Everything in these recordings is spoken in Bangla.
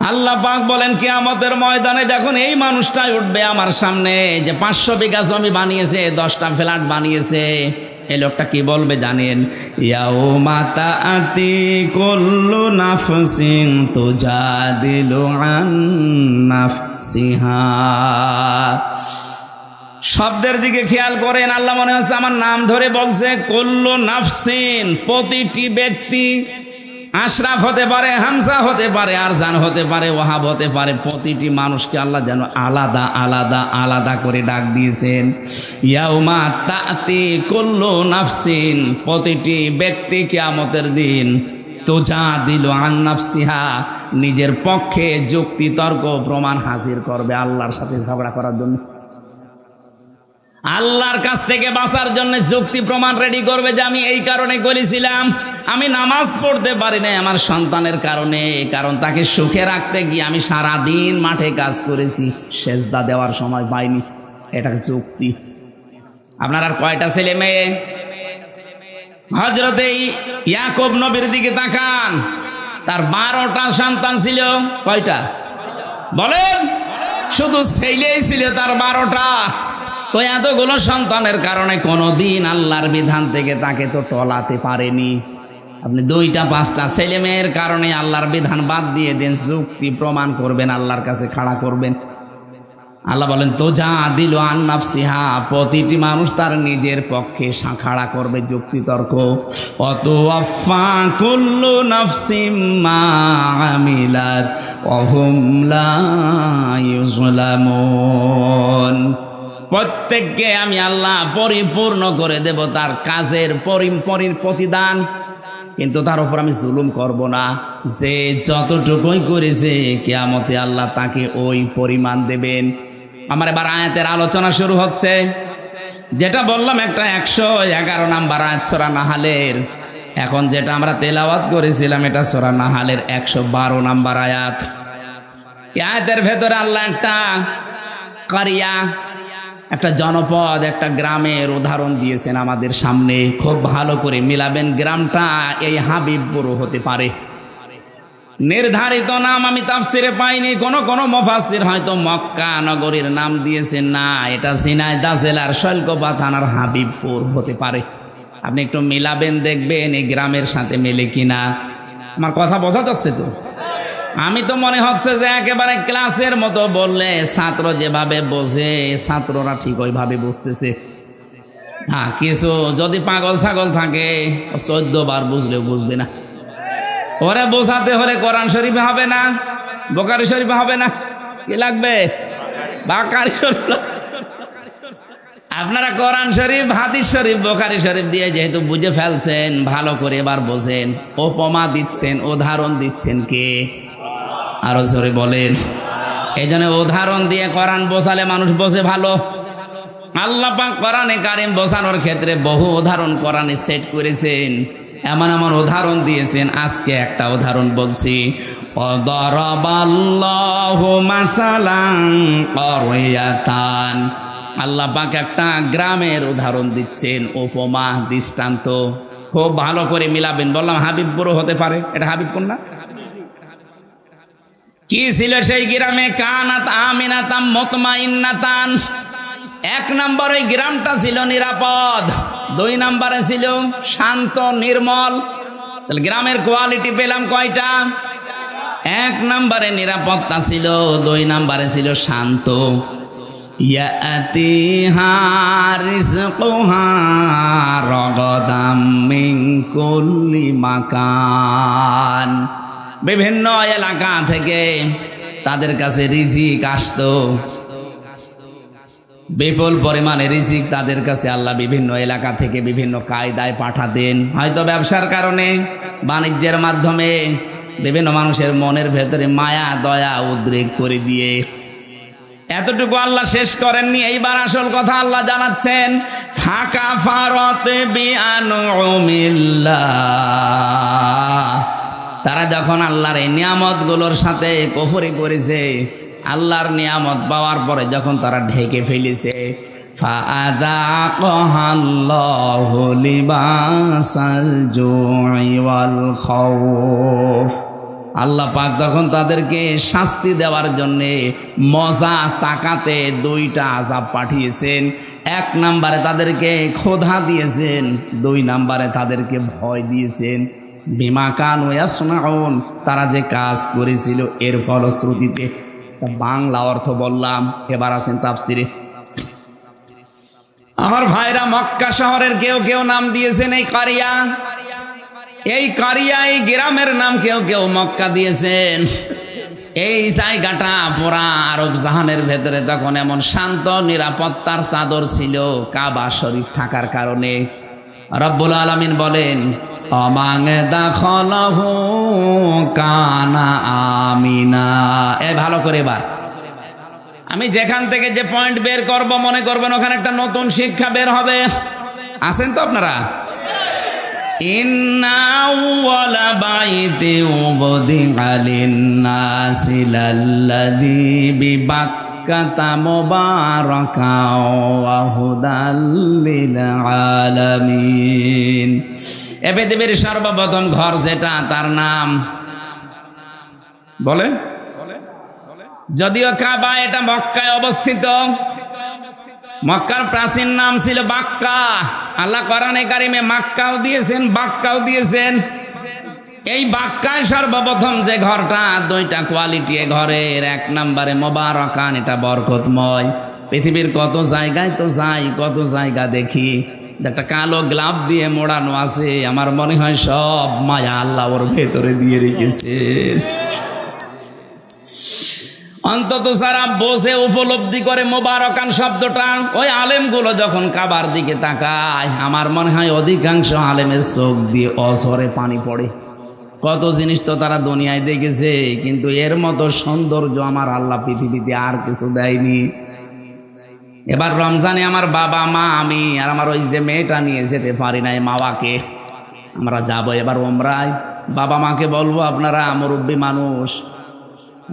আল্লাহ পাক বলেন কিয়ামতের ময়দানে যখন এই মানুষটাই উঠবে আমার সামনে, যে 500 বিঘা জমি বানিয়েছে, 10টা ফ্ল্যাট বানিয়েছে, এই লোকটা কি বলবে জানেন? ইয়াউমা তাআতি কুল্লু নাফসিন তুজাদিলু আন নাফসিহা। শব্দের দিকে খেয়াল করেন, আল্লাহ মনে হচ্ছে আমার নাম ধরে বলছে। কুল্লু নাফসিন, প্রতিটি ব্যক্তি, আশরাফ হতে পারে, হামজা হতে পারে, আরজান হতে পারে, ওয়াহাব হতে পারে, প্রতিটি মানুষকে আল্লাহ যেন আলাদা আলাদা আলাদা করে ডাক দিয়েছেন। ইয়াউমা তাআতি কুল্লু নাফসিন, প্রতিটি ব্যক্তি কিয়ামতের দিন তুজাদিলু আন নাফসিহা, নিজের পক্ষে যুক্তি তর্ক প্রমাণ হাজির করবে আল্লাহর সাথে ঝগড়া করার জন্য। আল্লাহর কাছ থেকে বাঁচার জন্য যুক্তি প্রমাণ রেডি করবে যে আমি এই কারণে করেছিলাম, আমি নামাজ পড়তে পারি না আমার সন্তানের কারণে, কারণ তাকে সুখে রাখতে গিয়ে আমি সারাদিন মাঠে কাজ করেছি, সেজদা দেওয়ার সময় পাইনি। এটা যুক্তি। আপনার আর কয়টা ছেলে মেয়ে? হযরতে ইয়াকুব নবীর দিকে তাকান, তার 12টা সন্তান ছিল। কয়টা বলেন? শুধু ছেলেই ছিল তার 12টা। তো এতগুলো সন্তানের কারণে কোনোদিন আল্লাহর বিধান থেকে তাকে তো টলাতে পারেনি। আপনি 2টা 5টা ছেলে মেয়ের কারণে আল্লাহর বিধান বাদ দিয়ে দেন, যুক্তি প্রমাণ করবেন, আল্লাহর কাছে খাড়া করবেন। আল্লাহ বলেন তুজাদিলু আন নাফসিহা, প্রতিটি মানুষ তার নিজের পক্ষে খাড়া করবে যুক্তি তর্ক। ওয়াতুওয়াফা কুল্লু নাফসিম মা আমিলাত ওয়া হুম লা ইউযলামুন, প্রত্যেককে আমি আল্লাহ পরিপূর্ণ করে দেব তার কাজের প্রতিদান, কিন্তু তার উপর আমি জুলুম করব না। যে যতটুকুই করেছে কিয়ামতে আল্লাহ তাকে ওই পরিমাণ দেবেন। আমার এবার আয়াতের আলোচনা শুরু হচ্ছে। যেটা বললাম একটা 111 নাম্বার আয়াত সূরা নাহালের। এখন যেটা আমরা তেলাওয়াত করেছিলাম এটা সূরা নাহালের 112 নাম্বার আয়াত। এই আয়াতের ভেতরে আল্লাহ একটা কারিয়া, একটা জনপদ, একটা গ্রামের উদাহরণ দিয়েছেন আমাদের সামনে। খুব ভালো করে মিলাবেন। গ্রামটা এই হাবিবপুর হতে পারে। নির্ধারিত নাম আমি তাফসিরে পাইনি, কোন মুফাসসির হয়তো মক্কা নগরীর নাম দিয়েছেন। না, এটা ঝিনাইদহ জেলার শৈলকুপা থানার হাবিবপুর হতে পারে। আপনি একটু মিলাবেন, দেখবেন এই গ্রামের সাথে মেলে কিনা। আমার কথা বোঝা যাচ্ছে তো? আমি তো মনে হচ্ছে যে একেবারে ক্লাসের মতো বললে ছাত্র যেভাবে বোঝে ছাত্ররা ঠিক ওইভাবে বুঝতেছে। হ্যাঁ, কিছু যদি পাগল ছাগল থাকে 14 বার বুঝলেও বুঝবে না। ওরে বোঝাতে হলে কোরআন শরীফে হবে না, বুখারী শরীফে হবে না, কি লাগবে? বুখারী শরীফ। আপনারা কোরআন শরীফ, হাদিস শরীফ, বুখারী শরীফ দিয়ে যেহেতু বুঝে ফেলছেন, ভালো করে এবার বোঝেন। উপমা দিচ্ছেন, উদাহরণ দিচ্ছেন কে? আরো জোরে বলেন। এই জন্য উদাহরণ দিয়ে কোরআন বোঝালে মানুষ বোঝে ভালো। আল্লাহ পাক কোরআনে কারীম বোঝানোর ক্ষেত্রে বহু উদাহরণ কোরআনে সেট করেছেন, এমন এমন উদাহরণ দিয়েছেন। আজকে একটা উদাহরণ বলছি। দারাবাল্লাহু মাসালান ক্বরিয়াতান, আল্লাহ পাক একটা গ্রামের উদাহরণ দিচ্ছেন, উপমা দৃষ্টান্ত। খুব ভালো করে মিলাবেন। বললাম হাবিবপুর হতে পারে, এটা হাবিবপুর না? কি ছিল সেই গ্রামে? কানাত আমিনাতাম মুতমাইন্নাতান। 1 নম্বর ওই গ্রামটা ছিল নিরাপদ, 2 নম্বরে ছিল শান্ত নির্মল। তাহলে গ্রামের কোয়ালিটি পেলাম কয়টা? 1 নম্বরে নিরাপত্তা ছিল, 2 নম্বরে ছিল শান্ত। ইয়াতিহা রিজকুহা রাগাদাম মিন কুল্লি মাকান, বিভিন্ন এলাকা থেকে তাদের কাছে রিজিক আসতো, বিপুল পরিমাণে রিজিক তাদের কাছে আল্লাহ বিভিন্ন এলাকা থেকে বিভিন্ন কায়দায় পাঠাতেন। হয়তো ব্যবসার কারণে, বাণিজ্যের মাধ্যমে বিভিন্ন মানুষের মনের ভেতরে মায়া দয়া উদ্রেক করে দিয়ে। এতটুকু আল্লাহ শেষ করেননি। এইবার আসল কথা আল্লাহ জানাচ্ছেন, ফাকা ফারত বিআনউমিল্লাহ, তারা যখন আল্লাহর এই নিয়ামতগুলোর সাথে কুফরি করেছে, আল্লাহর নিয়ামত পাওয়ার পরে যখন তারা ঢেকে ফেলেছে, ফাআযাকাহাল্লাহু লিবাসাল জুই ওয়াল খাউফ, আল্লাহ পাক তখন তাদেরকে শাস্তি দেওয়ার জন্যে মজা চাকাতে 2টা আযাব পাঠিয়েছেন। 1 নম্বরে তাদেরকে ক্ষুধা দিয়েছেন, 2 নম্বরে তাদেরকে ভয় দিয়েছেন। বিমা কানু ইয়াসনাউন, তারা যে কাজ করেছিল এর ফলশ্রুতিতে। বাংলা অর্থ বললাম, এবার আছেন তাফসিরে। আমার ভাইরা, মক্কা শহরের কেউ কেউ নাম দিয়েছেন এই কারিয়া, এই কারিয়া, এই গ্রামের নাম কেউ কেউ মক্কা দিয়েছেন। এই জায়গাটা পুরা আরব জাহানের ভেতরে তখন এমন শান্ত নিরাপত্তার চাদর ছিল কাবা শরীফ থাকার কারণে। রব্বুল আলামিন বলেন, অমাং দাখলহু কানা আমিনা। ভালো করে এবার আমি যেখান থেকে যে পয়েন্ট বের করব, মনে করবেন ওখানে একটা নতুন শিক্ষা বের হবে। আছেন তো আপনারা? ইন্না আউওয়ালা বাইতি উবদিআ লিন-নাসি লাল্লাযী বিবাক্কাতা মুবারাকাও ওয়া হুদাল লিল আলামিন। এ পৃথিবীর সর্বপ্রথম ঘর যেটা, তার নাম বলে, যদিও কাবা, এটা মক্কায় অবস্থিত। মক্কার প্রাচীন নাম ছিল বাক্কা। আল্লাহ কোরআনে কারিমে মাক্কাও দিয়েছেন, বাক্কাও দিয়েছেন। এই বাক্কায় সর্বপ্রথম যে ঘরটা, 2টা কোয়ালিটি এ ঘরের। 1 নম্বরে মুবারাকান, এটা বরকতময়। পৃথিবীর কত জায়গায় তো যাই, কত জায়গা দেখি একটা কালো গ্লাভ দিয়ে মোড়ানো আছে। আমার মনে হয় সব মায়া আল্লাহ ওর ভেতরে দিয়ে রেখেছে। অন্তত যারা বোঝে, উপলব্ধি করে মোবারকান শব্দটা, ওই আলেমগুলো যখন কাবার দিকে তাকায়, আমার মনে হয় অধিকাংশ আলেমের চোখ দিয়ে অঝরে পানি পড়ে। কত জিনিস তো তারা দুনিয়ায় দেখেছে, কিন্তু এর মতো সৌন্দর্য আমার আল্লাহ পৃথিবীতে আর কিছু দেয়নি। এবার রমজানে আমার বাবা মা, আমি আর আমার ওই যে মেয়েটা নিয়ে যেতে পারি নাই মাওয়াকে, আমরা যাব এবার ওমরায়। বাবা মাকে বলবো, আপনারা মুরব্বী মানুষ,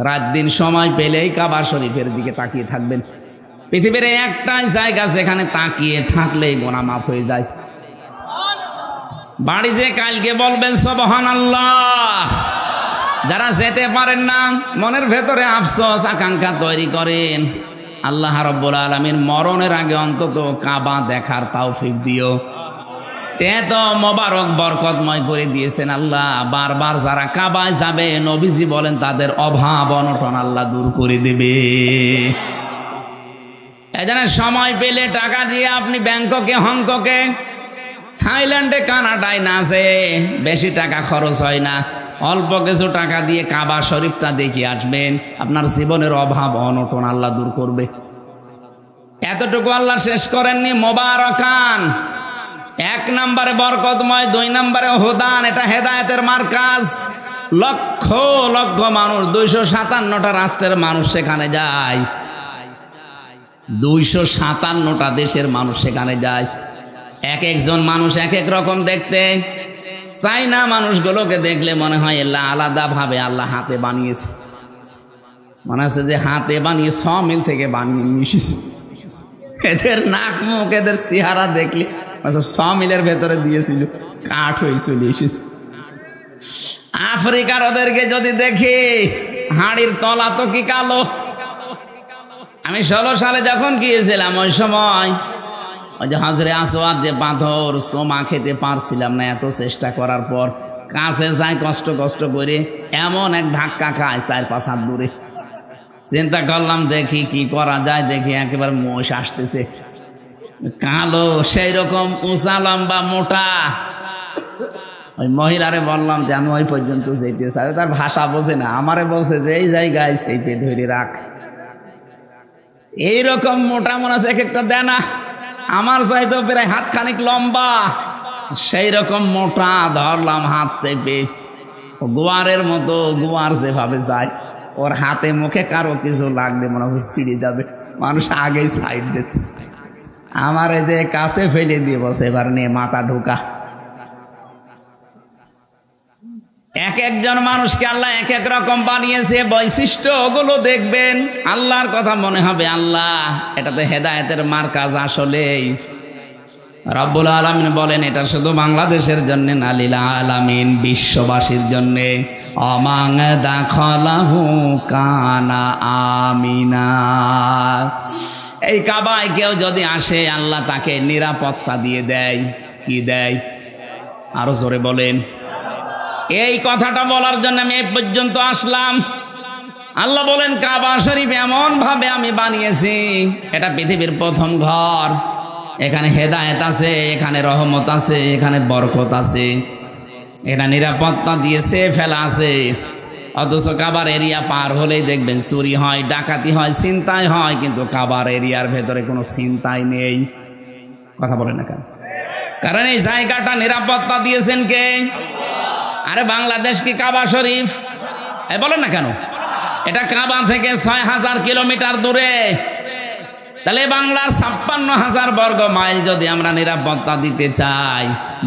রাত দিন সময় পেলেই কাবা শরীফের দিকে তাকিয়ে থাকবেন। পৃথিবীর একটাই জায়গা যেখানে তাকিয়ে থাকলেই গুনাহ মাফ হয়ে যায়। বাড়ি যে কালকে বলবেন সুবহানাল্লাহ। যারা যেতে পারেন না, মনের ভেতরে আফসোস আকাঙ্ক্ষা তৈরি করেন, আল্লাহ রাব্বুল আলামিন মরণের আগে অন্তত কাবা দেখার তৌফিক দিও। এত মোবারক বরকতময় করে দিয়েছেন আল্লাহ। বারবার যারা কাবায় যাবে, নবীজি বলেন তাদের অভাব অনটন আল্লাহ দূর করে দেবে। এজন্য সময় পেলে টাকা দিয়ে আপনি ব্যাংককে, হংককে, থাইল্যান্ডে, কানাডায় না যেয়ে, বেশি টাকা খরচ হয় না, অল্প কিছু টাকা দিয়ে কাবা শরীফটা দেখে আসবেন। আপনার জীবনের অভাব অনটন আল্লাহ দূর করবে। এতটুকু আল্লাহ শেষ করেননি। মোবারকান 1 নম্বরে বরকতময়, 2 নম্বরে হুদান, এটা হেদায়েতের মার্কাজ। লক্ষ লক্ষ মানুষ, 257টা রাষ্ট্রের মানুষ সেখানে যায়, 257টা দেশের মানুষ সেখানে যায়। এক একজন মানুষ এক এক রকম দেখতে। চাইনা মানুষগুলোকে দেখলে মনে হয় এল্লা আলাদা ভাবে আল্লাহ হাতে বানিয়েছে, মনে হচ্ছে যে হাতে বানিয়ে 6 মিল থেকে বানিয়ে নিয়ে এসেছে। এদের নাক মুখ, এদের চেহারা দেখলে 6 মিলের ভেতরে দিয়েছিল, কাঠ হয়ে চলে এসেছে। আফ্রিকার ওদেরকে যদি দেখি, হাড়ির তলা তো কি কালো। আমি 16 সালে যখন গিয়েছিলাম, ওই সময় ওই যে হাজরে আসওয়াদ যে পাথর, সোমা খেতে পারছিলাম না, এত চেষ্টা করার পর কাছে যাই কষ্ট কষ্ট করে, এমন এক ধাক্কা খায় 4-5 হাত দূরে। চিন্তা করলাম দেখি কি করা যায়, দেখি একেবারে মোষ আসতেছে, কালো, সেই রকম উঁচা লম্বা মোটা। ওই মহিলারে বললাম যে আমি ওই পর্যন্ত যেতে চাই। তার ভাষা বোঝে না, আমারে বলছে যে এই জায়গায় সেইতে ধরে রাখ। এইরকম মোটা মনে আছে, এক একটা দেয় না, আমার চাইতো প্রায় হাত খানিক লম্বা, সেই রকম মোটা। ধরলাম হাত চেপে, গোয়ারের মতো, গোয়ার যেভাবে যায়, ওর হাতে মুখে কারো কিছু লাগবে মনে হচ্ছে ছিঁড়ে যাবে, মানুষ আগেই সাইড দিচ্ছে। আমার এই যে কাছে ফেলে দিয়ে বলছে এবার নিয়ে মাথা ঢোকা। এক একজন মানুষকে আল্লাহ এক এক রকম বানিয়েছে, বৈশিষ্ট্য ওগুলো দেখবেন, আল্লাহর কথা মনে হবে আল্লাহ। এটাতে হেদায়েতের মার্কাজ। আসলেই রব্বুল আলামিন বলেন এটা শুধু বাংলাদেশের জন্য না, লিল আলামিন বিশ্ববাসীর জন্য। অমাং দাখালাহু কানা আমিনা। এই কাবায় কেউ যদি আসে আল্লাহ তাকে নিরাপত্তা দিয়ে দেয়। কি দেয়? আরো জোরে বলেন। এই কথাটা বলার জন্য আমি এই পর্যন্ত আসলাম। আল্লাহ বলেন কাবা শরীফ এমন ভাবে আমি বানিয়েছি, এটা পৃথিবীর প্রথম ঘর। এখানে হেদায়েত আছে, এখানে রহমত আছে, এখানে বরকত আছে, এটা নিরাপত্তা দিয়েছে ফেলা আছে। অথচ কাবার এরিয়া পার হলেই দেখবেন চুরি হয়, ডাকাতি হয়, ছিনতাই হয়, কিন্তু কাবার এরিয়ার ভেতরে কোনো ছিনতাই নেই। কথা বলেন না কেন? কারণ এই জায়গাটা নিরাপত্তা দিয়েছেন কে? আরে বাংলাদেশ কি কাবা শরীফ? বলেন না কেন? এটা কাবা থেকে ৬,০০০ কিলোমিটার দূরে। তাহলে বাংলার ৫৬,০০০ বর্গ মাইল যদি আমরা নিরাপত্তা দিতে চাই,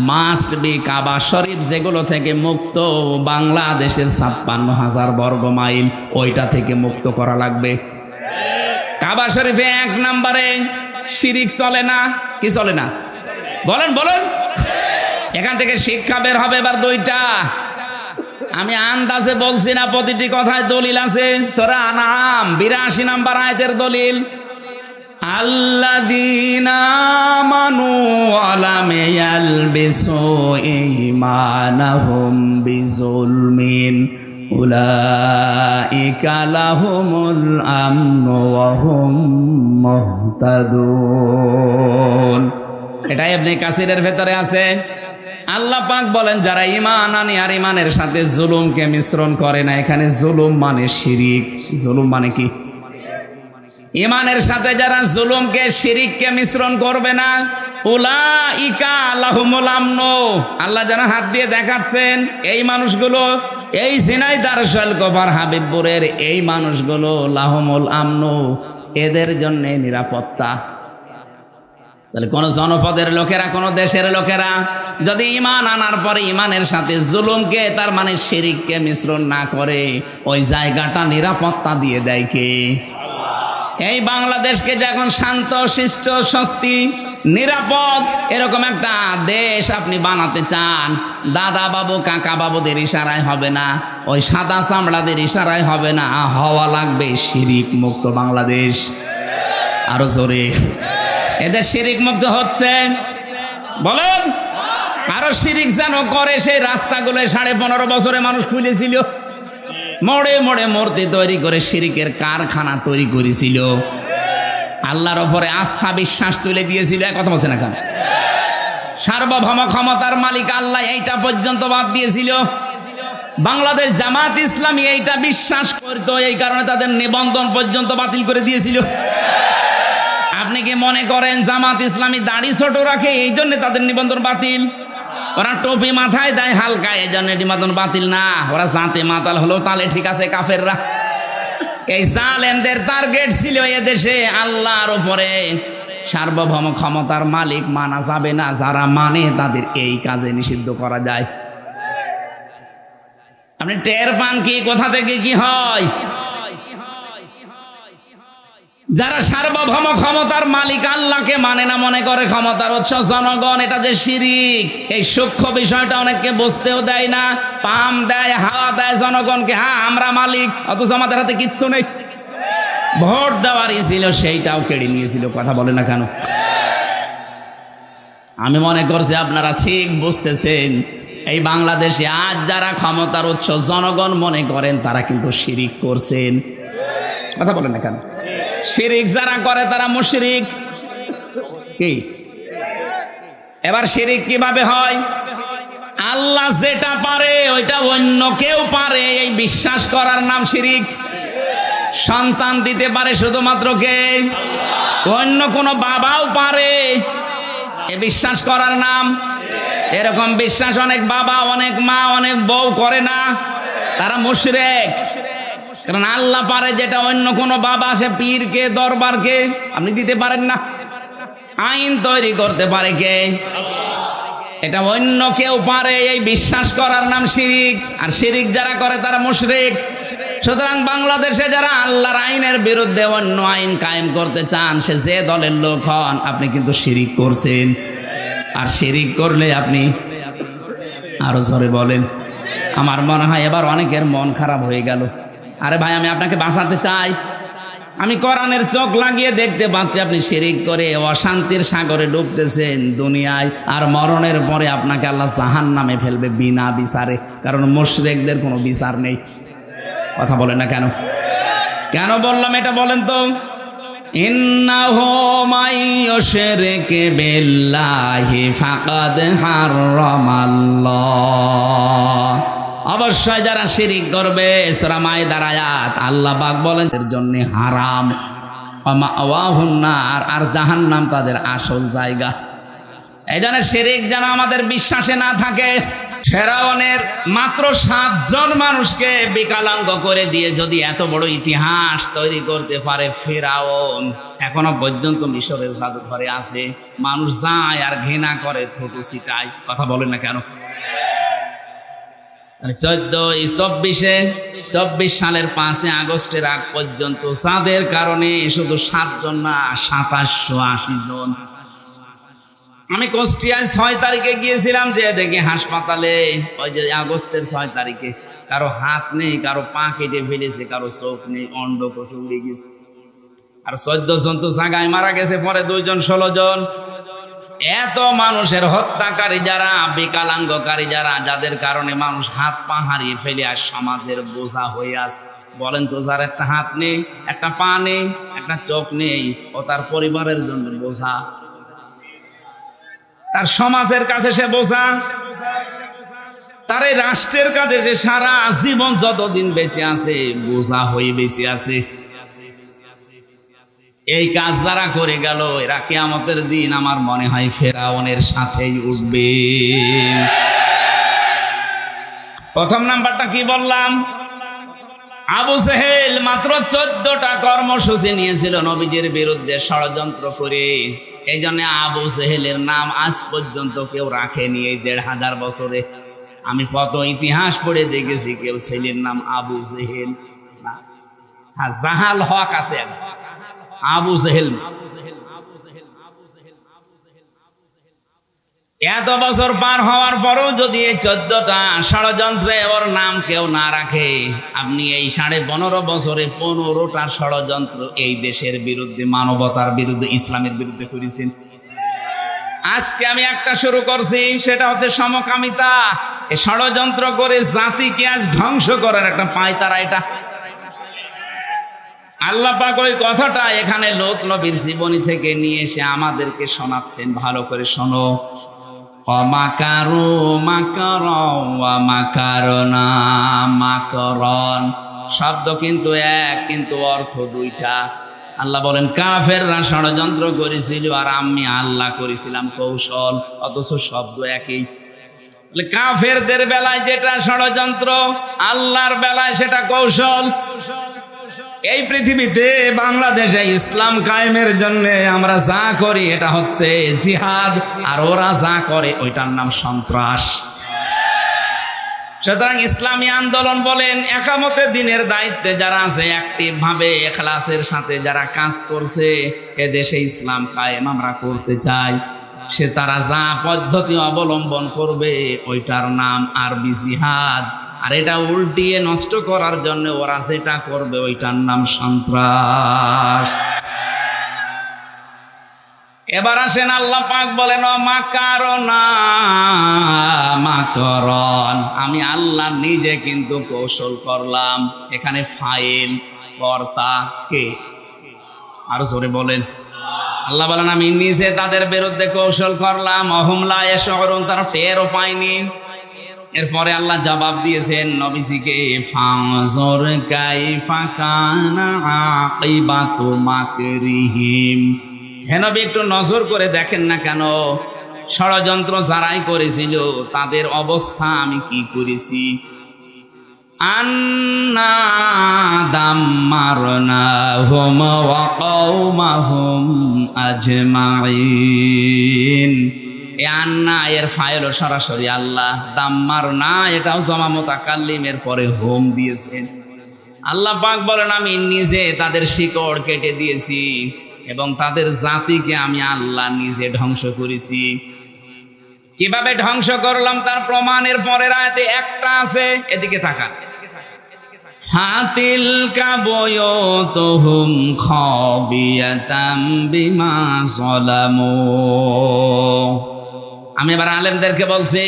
মাস্ট বি কাবা শরীফ যেগুলো থেকে মুক্ত, বাংলাদেশের ৫৬,০০০ বর্গ মাইল ওইটা থেকে মুক্ত করা লাগবে। কাবা শরীফে ১ নম্বরে শিরিক চলে না। কি চলে না? বলেন বলেন। এখান থেকে শিক্ষা বের হবে এবার ২টা। আমি আন্দাজে বলছি না, প্রতিটি কথায় দলিল আছে। সূরা আনআম ৮২ নম্বর আয়াতের দলিল, আল্লাযীনা আমানু ওয়া লাম ইয়ালবিসু ঈমানাহুম বিযুলমিন উলাইকা লাহুমুল আমনু ওয়া হুম মুহতাদুন। এটা ইবনে কাসিরের ভেতরে আছে। আল্লাহ পাক বলেন যারা ঈমান আনে আর ঈমানের সাথে জুলুমকে মিশ্রণ করে না। এখানে জুলুম মানে শিরিক। জুলুম মানে কি? ঈমানের সাথে যারা জুলুমকে শিরিককে মিশ্রণ করবে না, উলাইকা লাহুমুল আমনু। আল্লাহ যেন হাত দিয়ে দেখাচ্ছেন এই মানুষগুলো, এই ঝিনাইদহ শৈলকুপার হাবিবপুরের এই মানুষগুলো লাহুমুল আমনু, এদের জন্য নিরাপত্তা। তাহলে কোন জনপদের লোকেরা, কোন দেশের লোকেরা যদি ঈমান আনার পরে ঈমানের সাথে জুলুমকে, তার মানে শিরিককে মিশ্রণ না করে, ওই জায়গাটা নিরাপত্তা দিয়ে দেয় কে? এই বাংলাদেশকে যখন শান্ত, শিষ্ট, স্বস্তি, নিরাপদ এরকম একটা দেশ আপনি বানাতে চান, দাদা বাবু কাকা বাবুদের ইশারায় হবে না, ওই সাদা চামড়াদের ইশারায় হবে না, হওয়া লাগবে শিরিক মুক্ত বাংলাদেশ। আরো জোরে। এদের শিরিক মুক্ত হচ্ছে বলেন। আরো শিরিক যেন করে সেই রাস্তাগুলো 15.5 বছরে মানুষ খুলেছিল, মোড়ে মোড়ে মূর্তি তৈরি করে শিরিকের কারখানা তৈরি করেছিল, আল্লাহর ওপরে আস্থা বিশ্বাস তুলে দিয়েছিল। কথা বলছে না কেন? সার্বভৌম ক্ষমতার মালিক আল্লাহ, এইটা পর্যন্ত বাদ দিয়েছিল। বাংলাদেশ জামাত ইসলামী এইটা বিশ্বাস করতো, এই কারণে তাদের নিবন্ধন পর্যন্ত বাতিল করে দিয়েছিল। আপনি কি মনে করেন জামাত ইসলামী দাড়ি ছোট রাখে এই জন্য তাদের নিবন্ধন বাতিল? ওরা টুপি মাথায় দেয় হালকা, এই জন্য নিবন্ধন বাতিল না। ওরা জাতে মাতাল হলো তাহলে ঠিক আছে কাফেররা। এই জালেমদের টার্গেট ছিল এদেশে আল্লাহর উপরে সার্বভৌম ক্ষমতার মালিক মানা যাবে না, যারা মানে তাদের এই কাজে নিষিদ্ধ করা যায়। আপনি টের পান কি কোথা থেকে কি হয়? যারা সার্বভৌম ক্ষমতার মালিক আল্লাহকে মানে না, মনে করে ক্ষমতার উৎস জনগণ, এটা যে শিরিক, এই সূক্ষ্ম বিষয়টা অনেককে বুঝতেও দেয় না। পাম দেয়, হাওয়া দেয় জনগণকে, হ্যাঁ আমরা মালিক, অথচ আমাদের হাতে কিচ্ছু নেই। ভোট দেওয়ারই ছিল, সেইটাও কেড়ে নিয়েছিল। কথা বলে না কেন? আমি মনে করছি আপনারা ঠিক বুঝতেছেন। এই বাংলাদেশে আজ যারা ক্ষমতার উৎস জনগণ মনে করেন, তারা কিন্তু শিরিক করছেন। কথা বলেন না কেন? শিরিক যারা করে তারা মুশরিক। কি এবার শিরিক কিভাবে হয়? আল্লাহ যেটা পারে ওইটা অন্য কেউ পারে, এই বিশ্বাস করার নাম শিরিক। সন্তান দিতে পারে শুধুমাত্র কে? অন্য কোনো বাবাও পারে, এ বিশ্বাস করার নাম। এরকম বিশ্বাস অনেক বাবা, অনেক মা, অনেক বউ করে না, তারা মুশরিক। কারণ আল্লাহ পারে যেটা অন্য কোনো বাবা, সে পীরকে, দরবারকে আপনি দিতে পারেন না। আইন তৈরি করতে পারে কে? এটা অন্য কেউ পারে, এই বিশ্বাস করার নাম শিরিক। আর শিরিক যারা করে তারা মুশরিক। সুতরাং বাংলাদেশে যারা আল্লাহর আইনের বিরুদ্ধে অন্য আইন কায়েম করতে চান, সে যে দলের লোক হন, আপনি কিন্তু শিরিক করছেন। আর শিরিক করলে আপনি আরো জোরে বলেন। আমার মনে হয় এবার অনেকের মন খারাপ হয়ে গেল। আরে ভাই, আমি আপনাকে বাঁচাতে চাই। আমি কোরআনের চোখ লাগিয়ে দেখতে পাচ্ছি আপনি শিরিক করে অশান্তির সাগরে ডুবতেছেন দুনিয়ায়, আর মরণের পরে আপনাকে আল্লাহ জাহান্নামে ফেলবে বিনা বিচারে, কারণ মুশরিকদের কোনো বিচার নেই। কথা বলেন না কেন? কেন বললাম এটা বলেন তো? ইন্নাহু মাইয়ুশরিক বিল্লাহি ফাকাদ হারামাল্লাহ। অবশ্যই যারা শিরিক করবে, সূরা মায়দার আয়াত, আল্লাহ পাক বলেন এর জন্য হারাম। মাওয়াহুন নার, আর জাহান্নাম তাদের আসল জায়গা। এই জন্য শিরিক যেন আমাদের বিশ্বাসে না থাকে। ফেরাউনের মাত্র 7 জন মানুষকে বিকলাঙ্গ করে দিয়ে যদি এত বড় ইতিহাস তৈরি করতে পারে ফেরাউন, এখনো পর্যন্ত মিশরের জাদুঘরে আছে। মানুষ যায় আর ঘৃণা করে, থুতু ছিটায়। কথা বলেন না কেন? 24 সালের 5 আগস্টের আগ পর্যন্ত যাদের কারণে শুধু 7 জন না, 2780 জন। আমি কুষ্টিয়ায় 6 তারিখে গিয়েছিলাম, যে দেখি হাসপাতালে ওই যে আগস্টের 6 তারিখে কারো হাত নেই, কারো পা কেটে ফেলেছে, কারো চোখ নেই, অন্ডকোষ উড়ে গেছে। আর 14 জন তো জায়গায় মারা গেছে, পরে 2 জন 16 জন। এত মানুষের হত্যাকারী যারা, বিকলাঙ্গকারী যারা, যাদের কারণে মানুষ হাত পা হারিয়ে ফেলে আর সমাজের বোঝা হয়ে আছে। বলেন তো, যার একটা হাত নেই, একটা পা নেই, একটা চোখ নেই, ও তার পরিবারের জন্য বোঝা, তার সমাজের কাছে সে বোঝা, তার এই রাষ্ট্রের কাছে যে সারা জীবন যতদিন বেঁচে আছে বোঝা হয়ে বেঁচে আছে। এই কাজ যারা করে গেল, এরা কিয়ামতের দিন আমার মনে হয় ফেরাউনের সাথেই উঠবে। প্রথম নাম্বারটা কি বললাম? আবু জেহেল মাত্র 14টা কর্মসূচি নিয়েছিল নবীজির বিরুদ্ধে ষড়যন্ত্র করে। এই জন্য আবু জেহেলের নাম আজ পর্যন্ত কেউ রাখেনি। এই 1500 বছরে আমি কত ইতিহাস পড়ে দেখেছি, কেউ ছেলের নাম আবু জেহেল না। হ্যাঁ, জাহাল হক আছে, আবু জেহেল। এত বছর পার হওয়ার পরও যদি এই 14টা ষড়যন্ত্রে ওর নাম কেউ না রাখে, আপনি এই 15.5 বছরে 15টা ষড়যন্ত্র এই দেশের বিরুদ্ধে, মানবতার বিরুদ্ধে, ইসলামের বিরুদ্ধে করেছেন। আজকে আমি একটা শুরু করছি, সেটা হচ্ছে সমকামিতা। এই ষড়যন্ত্র করে জাতিকে আজ ধ্বংস করার একটা পায়তারা এটা। আল্লাহ পাক ওই কথাটা এখানে লোক নবীর জীবনী থেকে নিয়ে এসে আমাদেরকে শোনাচ্ছেন। ভালো করে শোনো। অমাকারু মাকারন ওয়া মাকারনা মাকরন, শব্দ কিন্তু এক, কিন্তু অর্থ 2টা। আল্লাহ বলেন কাফেররা ষড়যন্ত্র করেছিল আর আমি আল্লাহ করেছিলাম কৌশল, অথচ শব্দ একই। কাফেরদের বেলায় যেটা ষড়যন্ত্র, আল্লাহর বেলায় সেটা কৌশল। এই পৃথিবীতে বাংলাদেশে ইসলাম কায়েমের জন্য আমরা যা করি এটা হচ্ছে জিহাদ, আর ওরা যা করে ওইটার নাম সন্ত্রাস। সুতরাং ইসলামী আন্দোলন বলেন, একামতে দিনের দায়িত্বে যারা আছে, অ্যাক্টিভ ভাবে ইখলাসের সাথে যারা কাজ করছে, এ দেশে ইসলাম কায়েম আমরা করতে চাই, সে তারা যা পদ্ধতি অবলম্বন করবে ওইটার নাম আরবি জিহাদ। আর এটা উল্টিয়ে নষ্ট করার জন্য ওরা যেটা করবে ওইটার নাম সন্ত্রাস। এবার আসেন, আল্লাহ পাক বলেন মাকারনা মাকরন, আমি আল্লাহ নিজে কিন্তু কৌশল করলাম। এখানে ফাইল কর্তা কে? আরো জোরে বলেন। আল্লাহ বলেন আমি নিজে তাদের বিরুদ্ধে কৌশল করলাম। অহুম লা ইয়াশউরুন, তারা টেরও পায়নি। এরপরে আল্লাহ জবাব দিয়েছেন নবীজিকে, ফানজুর কাইফা কানা আকিবাতু মাকরিহিম। হে নবী, একটু নজর করে দেখেন না কেন, ষড়যন্ত্র যারাই করেছিল তাদের অবস্থা আমি কি করেছি। আন্না দাম্মারনাহুম ওয়া কওমাহুম আজমাইন। এই আন্না এর ফাইল সরাসরি আল্লাহ, দাম্মারনা এটাও জমা মুতাকাল্লিমের পরে হোম দিয়েছেন। আল্লাহ পাক বলেন আমি নিজে তাদের শিকড় কেটে দিয়েছি এবং তাদের জাতিকে আমি আল্লাহ নিজে ধ্বংস করেছি। কিভাবে ধ্বংস করলাম তার প্রমাণের পরের আয়াতে একটা আছে, এদিকে তাকান। ফাতিলকা বুয়ুতুহুম খাবিয়াতাম বিমা যালামু। আমি এবার আলেমদেরকে বলছি,